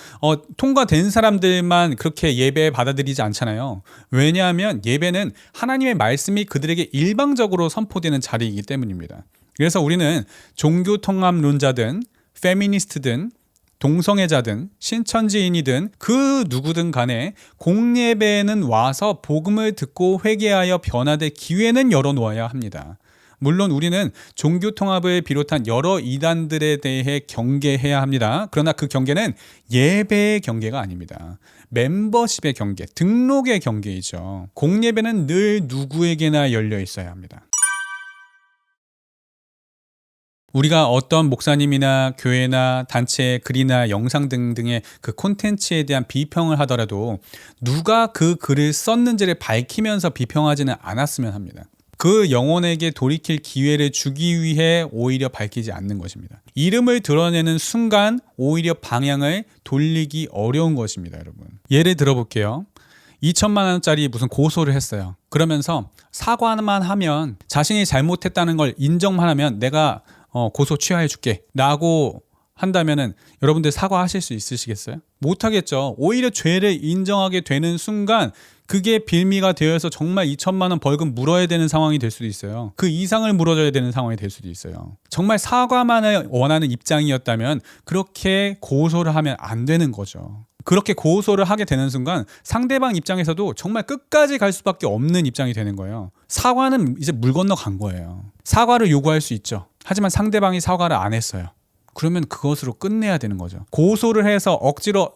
통과된 사람들만 그렇게 예배 받아들이지 않잖아요. 왜냐하면 예배는 하나님의 말씀이 그들에게 일방적으로 선포되는 자리이기 때문입니다. 그래서 우리는 종교통합론자든 페미니스트든 동성애자든 신천지인이든 그 누구든 간에 공예배에는 와서 복음을 듣고 회개하여 변화될 기회는 열어놓아야 합니다. 물론 우리는 종교통합을 비롯한 여러 이단들에 대해 경계해야 합니다. 그러나 그 경계는 예배의 경계가 아닙니다. 멤버십의 경계, 등록의 경계이죠. 공예배는 늘 누구에게나 열려 있어야 합니다. 우리가 어떤 목사님이나 교회나 단체의 글이나 영상 등등의 그 콘텐츠에 대한 비평을 하더라도 누가 그 글을 썼는지를 밝히면서 비평하지는 않았으면 합니다. 그 영혼에게 돌이킬 기회를 주기 위해 오히려 밝히지 않는 것입니다. 이름을 드러내는 순간 오히려 방향을 돌리기 어려운 것입니다, 여러분. 예를 들어볼게요. 2천만 원짜리 무슨 고소를 했어요. 그러면서 사과만 하면, 자신이 잘못했다는 걸 인정만 하면 내가 고소 취하해 줄게 라고 한다면은 여러분들 사과하실 수 있으시겠어요? 못하겠죠. 오히려 죄를 인정하게 되는 순간 그게 빌미가 되어서 정말 2천만 원 벌금 물어야 되는 상황이 될 수도 있어요. 그 이상을 물어줘야 되는 상황이 될 수도 있어요. 정말 사과만을 원하는 입장이었다면 그렇게 고소를 하면 안 되는 거죠. 그렇게 고소를 하게 되는 순간 상대방 입장에서도 정말 끝까지 갈 수밖에 없는 입장이 되는 거예요. 사과는 이제 물 건너 간 거예요. 사과를 요구할 수 있죠. 하지만 상대방이 사과를 안 했어요. 그러면 그것으로 끝내야 되는 거죠. 고소를 해서 억지로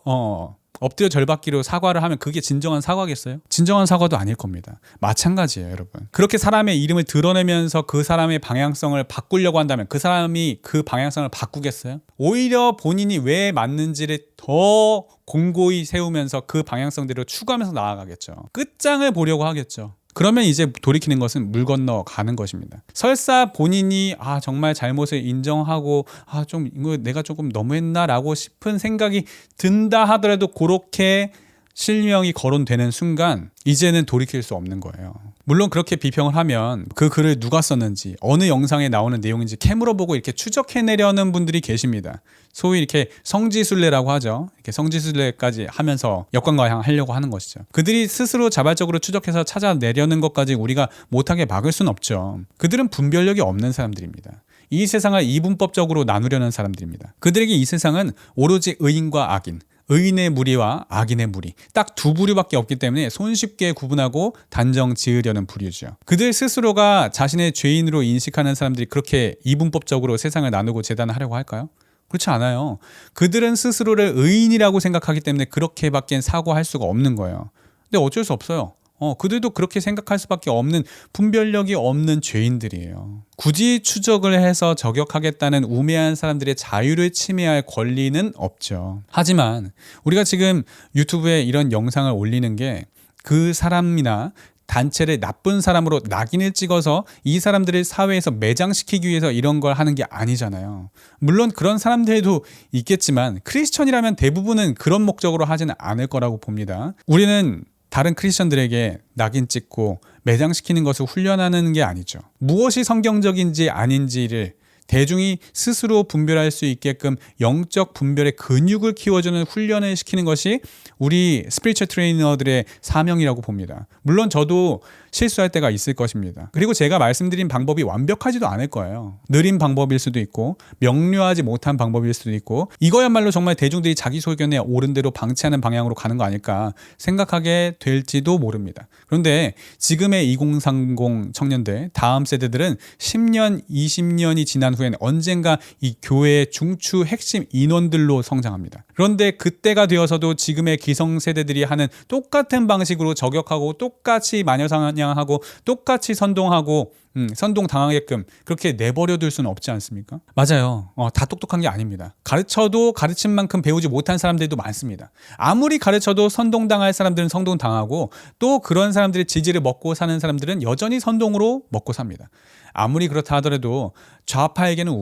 엎드려 절받기로 사과를 하면 그게 진정한 사과겠어요? 진정한 사과도 아닐 겁니다. 마찬가지예요, 여러분. 그렇게 사람의 이름을 드러내면서 그 사람의 방향성을 바꾸려고 한다면 그 사람이 그 방향성을 바꾸겠어요? 오히려 본인이 왜 맞는지를 더 공고히 세우면서 그 방향성대로 추구하면서 나아가겠죠. 끝장을 보려고 하겠죠. 그러면 이제 돌이키는 것은 물 건너 가는 것입니다. 설사 본인이 정말 잘못을 인정하고 좀 이거 내가 조금 너무했나라고 싶은 생각이 든다 하더라도 그렇게 실명이 거론되는 순간 이제는 돌이킬 수 없는 거예요. 물론 그렇게 비평을 하면 그 글을 누가 썼는지, 어느 영상에 나오는 내용인지 캐물어 보고 이렇게 추적해내려는 분들이 계십니다. 소위 이렇게 성지순례라고 하죠. 이렇게 성지순례까지 하면서 역관과양하려고 하는 것이죠. 그들이 스스로 자발적으로 추적해서 찾아내려는 것까지 우리가 못하게 막을 수는 없죠. 그들은 분별력이 없는 사람들입니다. 이 세상을 이분법적으로 나누려는 사람들입니다. 그들에게 이 세상은 오로지 의인과 악인, 의인의 무리와 악인의 무리, 딱 두 부류밖에 없기 때문에 손쉽게 구분하고 단정 지으려는 부류죠. 그들 스스로가 자신의 죄인으로 인식하는 사람들이 그렇게 이분법적으로 세상을 나누고 재단하려고 할까요? 그렇지 않아요. 그들은 스스로를 의인이라고 생각하기 때문에 그렇게밖에 사고할 수가 없는 거예요. 근데 어쩔 수 없어요. 그들도 그렇게 생각할 수밖에 없는 분별력이 없는 죄인들이에요. 굳이 추적을 해서 저격하겠다는 우매한 사람들의 자유를 침해할 권리는 없죠. 하지만 우리가 지금 유튜브에 이런 영상을 올리는 게 그 사람이나 단체를 나쁜 사람으로 낙인을 찍어서 이 사람들을 사회에서 매장시키기 위해서 이런 걸 하는 게 아니잖아요. 물론 그런 사람들도 있겠지만 크리스천이라면 대부분은 그런 목적으로 하지는 않을 거라고 봅니다. 우리는 다른 크리스천들에게 낙인 찍고 매장시키는 것을 훈련하는 게 아니죠. 무엇이 성경적인지 아닌지를 대중이 스스로 분별할 수 있게끔 영적 분별의 근육을 키워주는 훈련을 시키는 것이 우리 스피리추얼 트레이너들의 사명이라고 봅니다. 물론 저도 실수할 때가 있을 것입니다. 그리고 제가 말씀드린 방법이 완벽하지도 않을 거예요. 느린 방법일 수도 있고 명료하지 못한 방법일 수도 있고 이거야말로 정말 대중들이 자기 소견에 옳은 대로 방치하는 방향으로 가는 거 아닐까 생각하게 될지도 모릅니다. 그런데 지금의 2030 청년들, 다음 세대들은 10년, 20년이 지난 후에는 언젠가 이 교회의 중추 핵심 인원들로 성장합니다. 그런데 그때가 되어서도 지금의 기성세대들이 하는 똑같은 방식으로 저격하고 똑같이 마녀사냥하고 똑같이 선동하고 선동당하게끔 그렇게 내버려둘 수는 없지 않습니까? 맞아요. 다 똑똑한 게 아닙니다. 가르쳐도 가르친 만큼 배우지 못한 사람들도 많습니다. 아무리 가르쳐도 선동당할 사람들은 선동당하고 또 그런 사람들의 지지를 먹고 사는 사람들은 여전히 선동으로 먹고 삽니다. 아무리 그렇다 하더라도 좌파에게는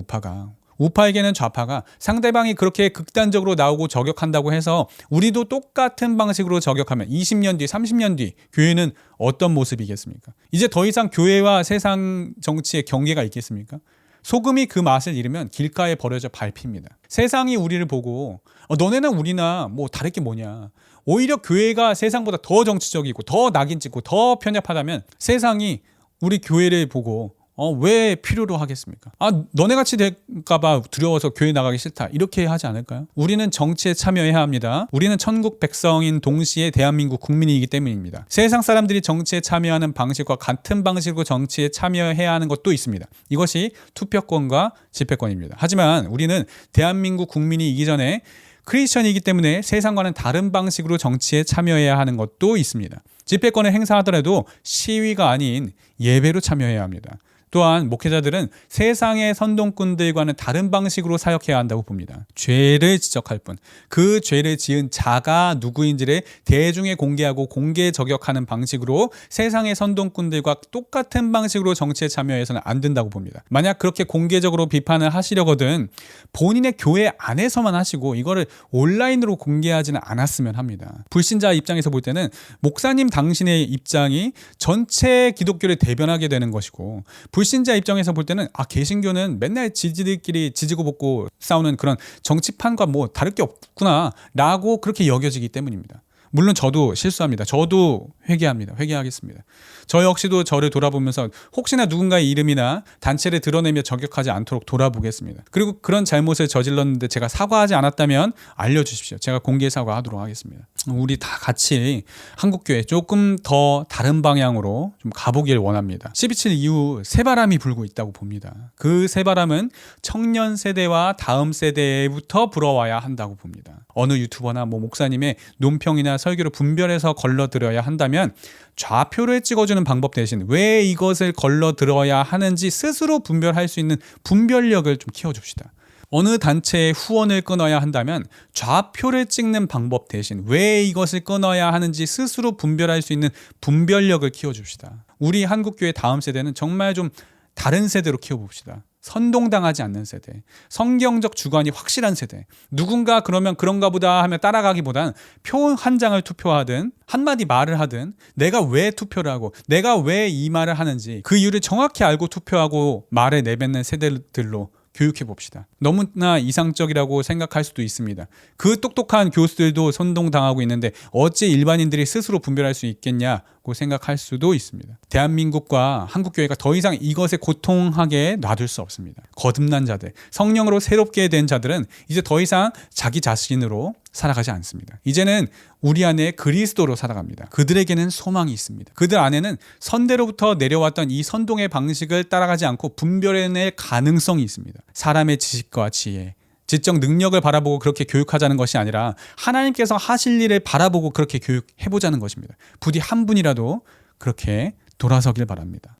우파에게는 좌파가 상대방이 그렇게 극단적으로 나오고 저격한다고 해서 우리도 똑같은 방식으로 저격하면 20년 뒤, 30년 뒤 교회는 어떤 모습이겠습니까? 이제 더 이상 교회와 세상 정치의 경계가 있겠습니까? 소금이 그 맛을 잃으면 길가에 버려져 밟힙니다. 세상이 우리를 보고 너네나 우리나 뭐 다를 게 뭐냐. 오히려 교회가 세상보다 더 정치적이고 더 낙인 찍고 더 편협하다면 세상이 우리 교회를 보고 왜 필요로 하겠습니까? 너네같이 될까봐 두려워서 교회 나가기 싫다. 이렇게 하지 않을까요? 우리는 정치에 참여해야 합니다. 우리는 천국 백성인 동시에 대한민국 국민이기 때문입니다. 세상 사람들이 정치에 참여하는 방식과 같은 방식으로 정치에 참여해야 하는 것도 있습니다. 이것이 투표권과 집회권입니다. 하지만 우리는 대한민국 국민이기 전에 크리스천이기 때문에 세상과는 다른 방식으로 정치에 참여해야 하는 것도 있습니다. 집회권을 행사하더라도 시위가 아닌 예배로 참여해야 합니다. 또한 목회자들은 세상의 선동꾼들과는 다른 방식으로 사역해야 한다고 봅니다. 죄를 지적할 뿐, 그 죄를 지은 자가 누구인지를 대중에 공개하고 공개 저격하는 방식으로 세상의 선동꾼들과 똑같은 방식으로 정치에 참여해서는 안 된다고 봅니다. 만약 그렇게 공개적으로 비판을 하시려거든 본인의 교회 안에서만 하시고 이거를 온라인으로 공개하지는 않았으면 합니다. 불신자 입장에서 볼 때는 목사님 당신의 입장이 전체 기독교를 대변하게 되는 것이고 불신자 입장에서 볼 때는 개신교는 맨날 지지들끼리 지지고 볶고 싸우는 그런 정치판과 뭐 다를 게 없구나 라고 그렇게 여겨지기 때문입니다. 물론 저도 실수합니다. 저도 회개하겠습니다. 저 역시도 저를 돌아보면서 혹시나 누군가의 이름이나 단체를 드러내며 저격하지 않도록 돌아보겠습니다. 그리고 그런 잘못을 저질렀는데 제가 사과하지 않았다면 알려주십시오. 제가 공개 사과하도록 하겠습니다. 우리 다 같이 한국교회 조금 더 다른 방향으로 좀 가보길 원합니다. 12.7 이후 새바람이 불고 있다고 봅니다. 그 새바람은 청년 세대와 다음 세대부터 불어와야 한다고 봅니다. 어느 유튜버나 목사님의 논평이나 설교를 분별해서 걸러들여야 한다면 좌표를 찍어주는 방법 대신 왜 이것을 걸러들어야 하는지 스스로 분별할 수 있는 분별력을 좀 키워줍시다. 어느 단체의 후원을 끊어야 한다면 좌표를 찍는 방법 대신 왜 이것을 끊어야 하는지 스스로 분별할 수 있는 분별력을 키워줍시다. 우리 한국교회 다음 세대는 정말 좀 다른 세대로 키워봅시다. 선동당하지 않는 세대, 성경적 주관이 확실한 세대. 누군가 그러면 그런가 보다 하며 따라가기보단 표 한 장을 투표하든 한마디 말을 하든 내가 왜 투표를 하고 내가 왜 이 말을 하는지 그 이유를 정확히 알고 투표하고 말을 내뱉는 세대들로 교육해 봅시다. 너무나 이상적이라고 생각할 수도 있습니다. 그 똑똑한 교수들도 선동당하고 있는데 어찌 일반인들이 스스로 분별할 수 있겠냐고 생각할 수도 있습니다. 대한민국과 한국교회가 더 이상 이것에 고통하게 놔둘 수 없습니다. 거듭난 자들, 성령으로 새롭게 된 자들은 이제 더 이상 자기 자신으로 살아가지 않습니다. 이제는 우리 안에 그리스도로 살아갑니다. 그들에게는 소망이 있습니다. 그들 안에는 선대로부터 내려왔던 이 선동의 방식을 따라가지 않고 분별해낼 가능성이 있습니다. 사람의 지식과 지혜, 지적 능력을 바라보고 그렇게 교육하자는 것이 아니라 하나님께서 하실 일을 바라보고 그렇게 교육해보자는 것입니다. 부디 한 분이라도 그렇게 돌아서길 바랍니다.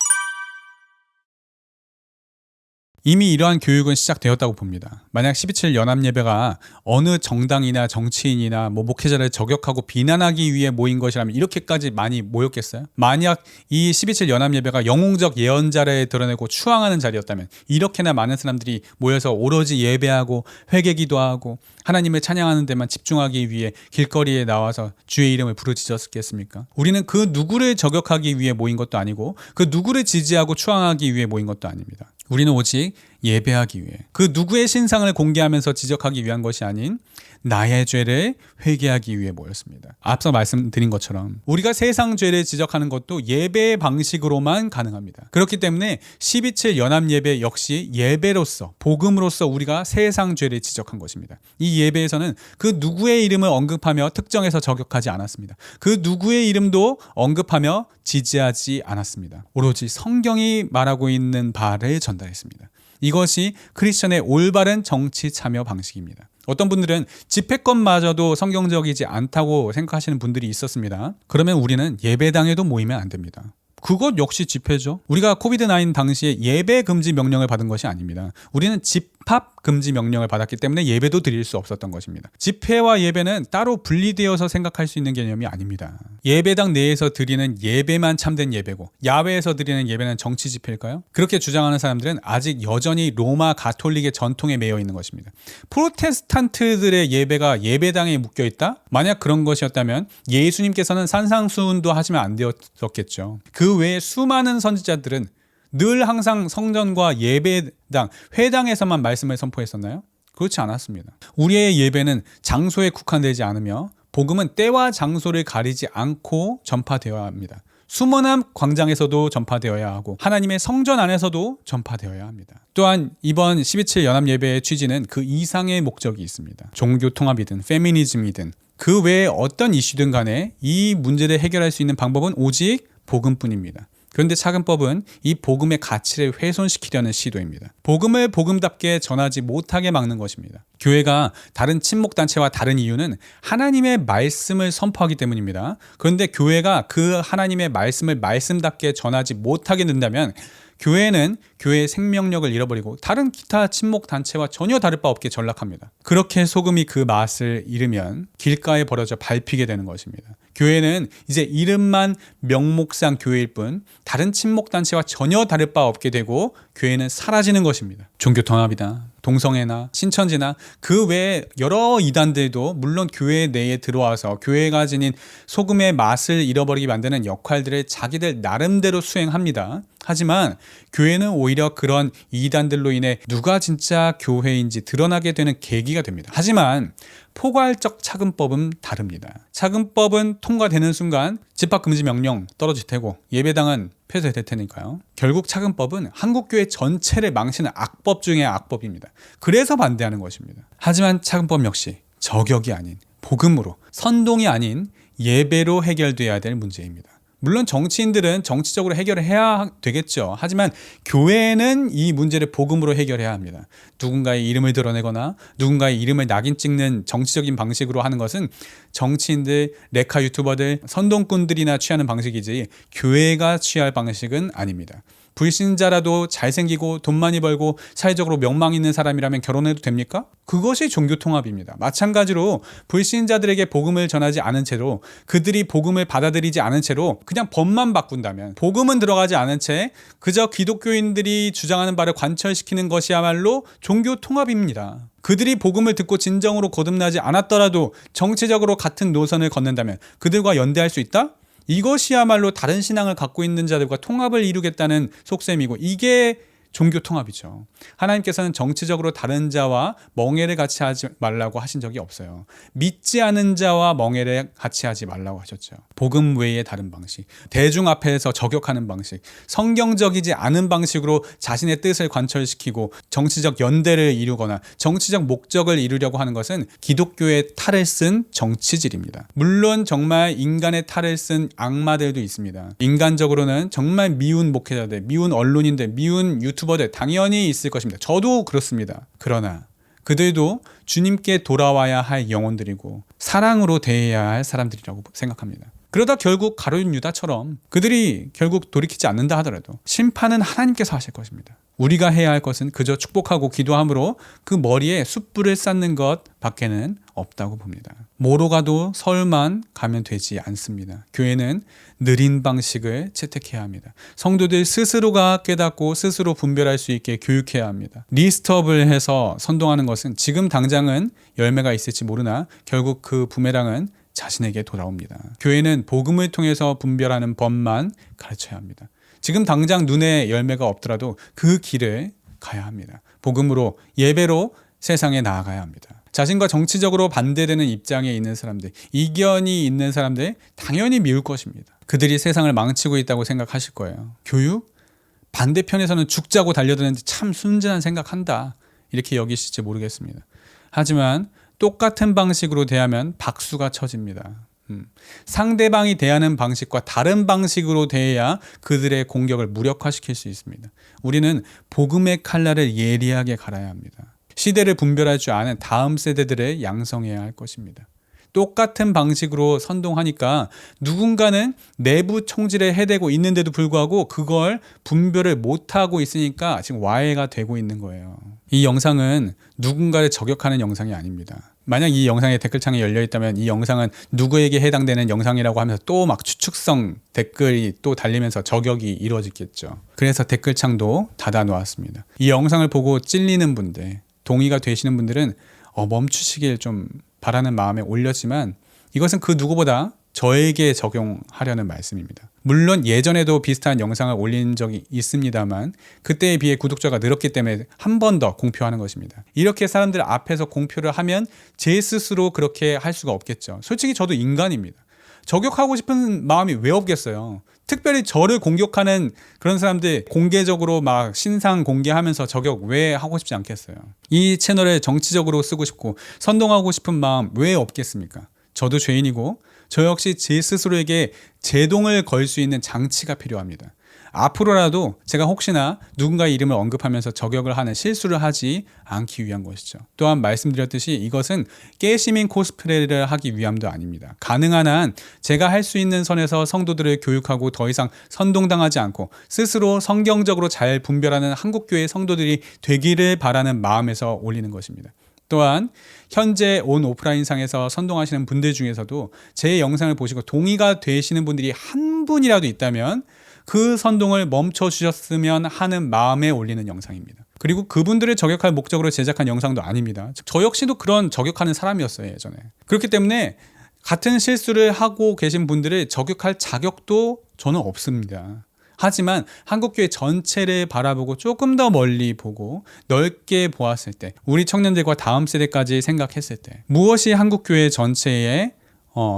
이미 이러한 교육은 시작되었다고 봅니다. 만약 12.7 연합예배가 어느 정당이나 정치인이나 목회자를 저격하고 비난하기 위해 모인 것이라면 이렇게까지 많이 모였겠어요? 만약 이 12.7 연합예배가 영웅적 예언자를 드러내고 추앙하는 자리였다면 이렇게나 많은 사람들이 모여서 오로지 예배하고 회개기도하고 하나님을 찬양하는 데만 집중하기 위해 길거리에 나와서 주의 이름을 부르짖었겠습니까? 우리는 그 누구를 저격하기 위해 모인 것도 아니고 그 누구를 지지하고 추앙하기 위해 모인 것도 아닙니다. 우리는 오직 예배하기 위해 그 누구의 신상을 공개하면서 지적하기 위한 것이 아닌 나의 죄를 회개하기 위해 모였습니다. 앞서 말씀드린 것처럼 우리가 세상 죄를 지적하는 것도 예배의 방식으로만 가능합니다. 그렇기 때문에 12.7 연합예배 역시 예배로서 복음으로서 우리가 세상 죄를 지적한 것입니다. 이 예배에서는 그 누구의 이름을 언급하며 특정해서 저격하지 않았습니다. 그 누구의 이름도 언급하며 지지하지 않았습니다. 오로지 성경이 말하고 있는 바를 전달했습니다. 이것이 크리스천의 올바른 정치 참여 방식입니다. 어떤 분들은 집회권마저도 성경적이지 않다고 생각하시는 분들이 있었습니다. 그러면 우리는 예배당에도 모이면 안 됩니다. 그것 역시 집회죠. 우리가 코비드-19 당시에 예배 금지 명령을 받은 것이 아닙니다. 우리는 집합 금지 명령을 받았기 때문에 예배도 드릴 수 없었던 것입니다. 집회와 예배는 따로 분리되어서 생각할 수 있는 개념이 아닙니다. 예배당 내에서 드리는 예배만 참된 예배고 야외에서 드리는 예배는 정치 집회일까요? 그렇게 주장하는 사람들은 아직 여전히 로마 가톨릭의 전통에 매여 있는 것입니다. 프로테스탄트들의 예배가 예배당에 묶여 있다? 만약 그런 것이었다면 예수님께서는 산상수훈도 하시면 안 되었겠죠. 그 외에 수많은 선지자들은 늘 항상 성전과 예배당, 회당에서만 말씀을 선포했었나요? 그렇지 않았습니다. 우리의 예배는 장소에 국한되지 않으며 복음은 때와 장소를 가리지 않고 전파되어야 합니다. 수문암 광장에서도 전파되어야 하고 하나님의 성전 안에서도 전파되어야 합니다. 또한 이번 12.7 연합예배의 취지는 그 이상의 목적이 있습니다. 종교 통합이든 페미니즘이든 그 외에 어떤 이슈든 간에 이 문제를 해결할 수 있는 방법은 오직 복음뿐입니다. 그런데 차근법은 이 복음의 가치를 훼손시키려는 시도입니다. 복음을 복음답게 전하지 못하게 막는 것입니다. 교회가 다른 친목단체와 다른 이유는 하나님의 말씀을 선포하기 때문입니다. 그런데 교회가 그 하나님의 말씀을 말씀답게 전하지 못하게 된다면 교회는 교회의 생명력을 잃어버리고 다른 기타 친목단체와 전혀 다를 바 없게 전락합니다. 그렇게 소금이 그 맛을 잃으면 길가에 버려져 밟히게 되는 것입니다. 교회는 이제 이름만 명목상 교회일 뿐 다른 친목단체와 전혀 다를 바 없게 되고 교회는 사라지는 것입니다. 종교 통합이다, 동성애나 신천지나 그 외에 여러 이단들도 물론 교회 내에 들어와서 교회가 지닌 소금의 맛을 잃어버리게 만드는 역할들을 자기들 나름대로 수행합니다. 하지만 교회는 오히려 그런 이단들로 인해 누가 진짜 교회인지 드러나게 되는 계기가 됩니다. 하지만 포괄적 차근법은 다릅니다. 차근법은 통과되는 순간 집합금지 명령 떨어질 테고 예배당은 폐쇄될 테니까요. 결국 차근법은 한국교회 전체를 망치는 악법 중의 악법입니다. 그래서 반대하는 것입니다. 하지만 차근법 역시 저격이 아닌 복음으로, 선동이 아닌 예배로 해결돼야 될 문제입니다. 물론 정치인들은 정치적으로 해결을 해야 되겠죠. 하지만 교회는 이 문제를 복음으로 해결해야 합니다. 누군가의 이름을 드러내거나 누군가의 이름을 낙인 찍는 정치적인 방식으로 하는 것은 정치인들, 레카 유튜버들, 선동꾼들이나 취하는 방식이지 교회가 취할 방식은 아닙니다. 불신자라도 잘생기고 돈 많이 벌고 사회적으로 명망 있는 사람이라면 결혼해도 됩니까? 그것이 종교통합입니다. 마찬가지로 불신자들에게 복음을 전하지 않은 채로 그들이 복음을 받아들이지 않은 채로 그냥 법만 바꾼다면 복음은 들어가지 않은 채 그저 기독교인들이 주장하는 바를 관철시키는 것이야말로 종교통합입니다. 그들이 복음을 듣고 진정으로 거듭나지 않았더라도 정치적으로 같은 노선을 걷는다면 그들과 연대할 수 있다? 이것이야말로 다른 신앙을 갖고 있는 자들과 통합을 이루겠다는 속셈이고 이게 종교 통합이죠. 하나님께서는 정치적으로 다른 자와 멍해를 같이 하지 말라고 하신 적이 없어요. 믿지 않은 자와 멍해를 같이 하지 말라고 하셨죠. 복음 외의 다른 방식, 대중 앞에서 저격하는 방식, 성경적이지 않은 방식으로 자신의 뜻을 관철시키고 정치적 연대를 이루거나 정치적 목적을 이루려고 하는 것은 기독교의 탈을 쓴 정치질입니다. 물론 정말 인간의 탈을 쓴 악마들도 있습니다. 인간적으로는 정말 미운 목회자들, 미운 언론인들, 미운 유튜버들 당연히 있을 것입니다. 저도 그렇습니다. 그러나 그들도 주님께 돌아와야 할 영혼들이고 사랑으로 대해야 할 사람들이라고 생각합니다. 그러다 결국 가룟 유다처럼 그들이 결국 돌이키지 않는다 하더라도 심판은 하나님께서 하실 것입니다. 우리가 해야 할 것은 그저 축복하고 기도함으로 그 머리에 숯불을 쌓는 것 밖에는 없다고 봅니다. 뭐로 가도 서울만 가면 되지 않습니다. 교회는 느린 방식을 채택해야 합니다. 성도들 스스로가 깨닫고 스스로 분별할 수 있게 교육해야 합니다. 리스트업을 해서 선동하는 것은 지금 당장은 열매가 있을지 모르나 결국 그 부메랑은 자신에게 돌아옵니다. 교회는 복음을 통해서 분별하는 법만 가르쳐야 합니다. 지금 당장 눈에 열매가 없더라도 그 길을 가야 합니다. 복음으로, 예배로 세상에 나아가야 합니다. 자신과 정치적으로 반대되는 입장에 있는 사람들, 이견이 있는 사람들 당연히 미울 것입니다. 그들이 세상을 망치고 있다고 생각하실 거예요. 교육? 반대편에서는 죽자고 달려드는데 참 순진한 생각한다. 이렇게 여기실지 모르겠습니다. 하지만 똑같은 방식으로 대하면 박수가 쳐집니다. 상대방이 대하는 방식과 다른 방식으로 대해야 그들의 공격을 무력화시킬 수 있습니다. 우리는 복음의 칼날을 예리하게 갈아야 합니다. 시대를 분별할 줄 아는 다음 세대들을 양성해야 할 것입니다. 똑같은 방식으로 선동하니까 누군가는 내부 총질에 해대고 있는데도 불구하고 그걸 분별을 못하고 있으니까 지금 와해가 되고 있는 거예요. 이 영상은 누군가를 저격하는 영상이 아닙니다. 만약 이 영상에 댓글창이 열려있다면 이 영상은 누구에게 해당되는 영상이라고 하면서 또 막 추측성 댓글이 또 달리면서 저격이 이루어지겠죠. 그래서 댓글창도 닫아놓았습니다. 이 영상을 보고 찔리는 분들, 동의가 되시는 분들은 멈추시길 좀 바라는 마음에 올렸지만 이것은 그 누구보다 저에게 적용하려는 말씀입니다. 물론 예전에도 비슷한 영상을 올린 적이 있습니다만 그때에 비해 구독자가 늘었기 때문에 한 번 더 공표하는 것입니다. 이렇게 사람들 앞에서 공표를 하면 제 스스로 그렇게 할 수가 없겠죠. 솔직히 저도 인간입니다. 저격하고 싶은 마음이 왜 없겠어요. 특별히 저를 공격하는 그런 사람들 공개적으로 막 신상 공개하면서 저격 왜 하고 싶지 않겠어요. 이 채널을 정치적으로 쓰고 싶고 선동하고 싶은 마음 왜 없겠습니까? 저도 죄인이고 저 역시 제 스스로에게 제동을 걸 수 있는 장치가 필요합니다. 앞으로라도 제가 혹시나 누군가의 이름을 언급하면서 저격을 하는 실수를 하지 않기 위한 것이죠. 또한 말씀드렸듯이 이것은 깨시민 코스프레를 하기 위함도 아닙니다. 가능한 한 제가 할 수 있는 선에서 성도들을 교육하고 더 이상 선동당하지 않고 스스로 성경적으로 잘 분별하는 한국교회 성도들이 되기를 바라는 마음에서 올리는 것입니다. 또한 현재 온 오프라인상에서 선동하시는 분들 중에서도 제 영상을 보시고 동의가 되시는 분들이 한 분이라도 있다면 그 선동을 멈춰 주셨으면 하는 마음에 올리는 영상입니다. 그리고 그분들을 저격할 목적으로 제작한 영상도 아닙니다. 저 역시도 그런 저격하는 사람이었어요, 예전에. 그렇기 때문에 같은 실수를 하고 계신 분들을 저격할 자격도 저는 없습니다. 하지만 한국교회 전체를 바라보고 조금 더 멀리 보고 넓게 보았을 때 우리 청년들과 다음 세대까지 생각했을 때 무엇이 한국교회 전체에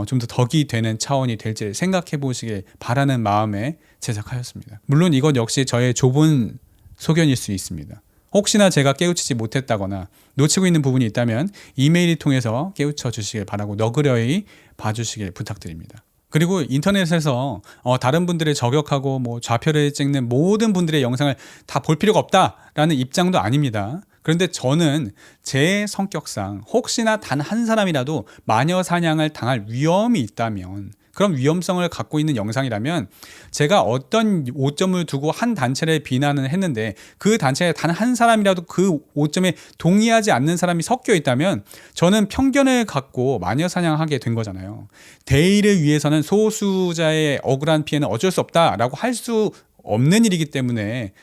좀 더 덕이 되는 차원이 될지 생각해 보시길 바라는 마음에 제작하였습니다. 물론 이것 역시 저의 좁은 소견일 수 있습니다. 혹시나 제가 깨우치지 못했다거나 놓치고 있는 부분이 있다면 이메일을 통해서 깨우쳐 주시길 바라고 너그러이 봐주시길 부탁드립니다. 그리고 인터넷에서 다른 분들을 저격하고 뭐 좌표를 찍는 모든 분들의 영상을 다 볼 필요가 없다라는 입장도 아닙니다. 그런데 저는 제 성격상 혹시나 단 한 사람이라도 마녀 사냥을 당할 위험이 있다면 그런 위험성을 갖고 있는 영상이라면 제가 어떤 오점을 두고 한 단체를 비난을 했는데 그 단체에 단 한 사람이라도 그 오점에 동의하지 않는 사람이 섞여 있다면 저는 편견을 갖고 마녀 사냥하게 된 거잖아요. 대의를 위해서는 소수자의 억울한 피해는 어쩔 수 없다라고 할 수 없는 일이기 때문에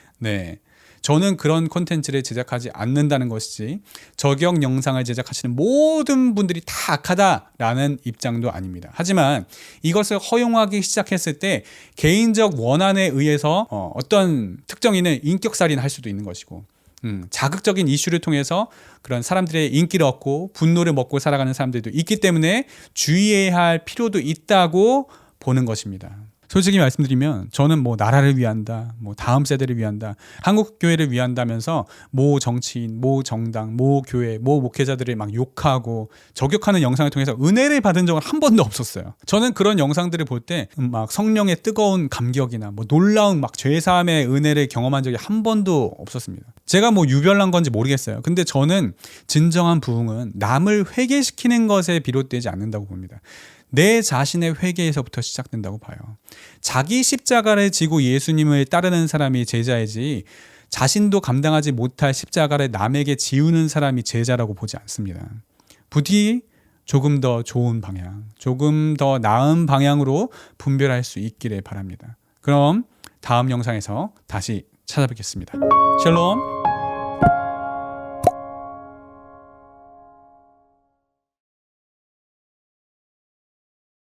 저는 그런 콘텐츠를 제작하지 않는다는 것이지 저격 영상을 제작하시는 모든 분들이 다 악하다라는 입장도 아닙니다. 하지만 이것을 허용하기 시작했을 때 개인적 원한에 의해서 어떤 특정인을 인격살인할 수도 있는 것이고 자극적인 이슈를 통해서 그런 사람들의 인기를 얻고 분노를 먹고 살아가는 사람들도 있기 때문에 주의해야 할 필요도 있다고 보는 것입니다. 솔직히 말씀드리면 저는 뭐 나라를 위한다, 뭐 다음 세대를 위한다, 한국 교회를 위한다면서 모 정치인, 모 정당, 모 교회, 모 목회자들을 막 욕하고 저격하는 영상을 통해서 은혜를 받은 적은 한 번도 없었어요. 저는 그런 영상들을 볼 때 막 성령의 뜨거운 감격이나 뭐 놀라운 막 죄사함의 은혜를 경험한 적이 한 번도 없었습니다. 제가 뭐 유별난 건지 모르겠어요. 근데 저는 진정한 부흥은 남을 회개시키는 것에 비롯되지 않는다고 봅니다. 내 자신의 회개에서부터 시작된다고 봐요. 자기 십자가를 지고 예수님을 따르는 사람이 제자이지 자신도 감당하지 못할 십자가를 남에게 지우는 사람이 제자라고 보지 않습니다. 부디 조금 더 좋은 방향, 조금 더 나은 방향으로 분별할 수 있기를 바랍니다. 그럼 다음 영상에서 다시 찾아뵙겠습니다. 샬롬.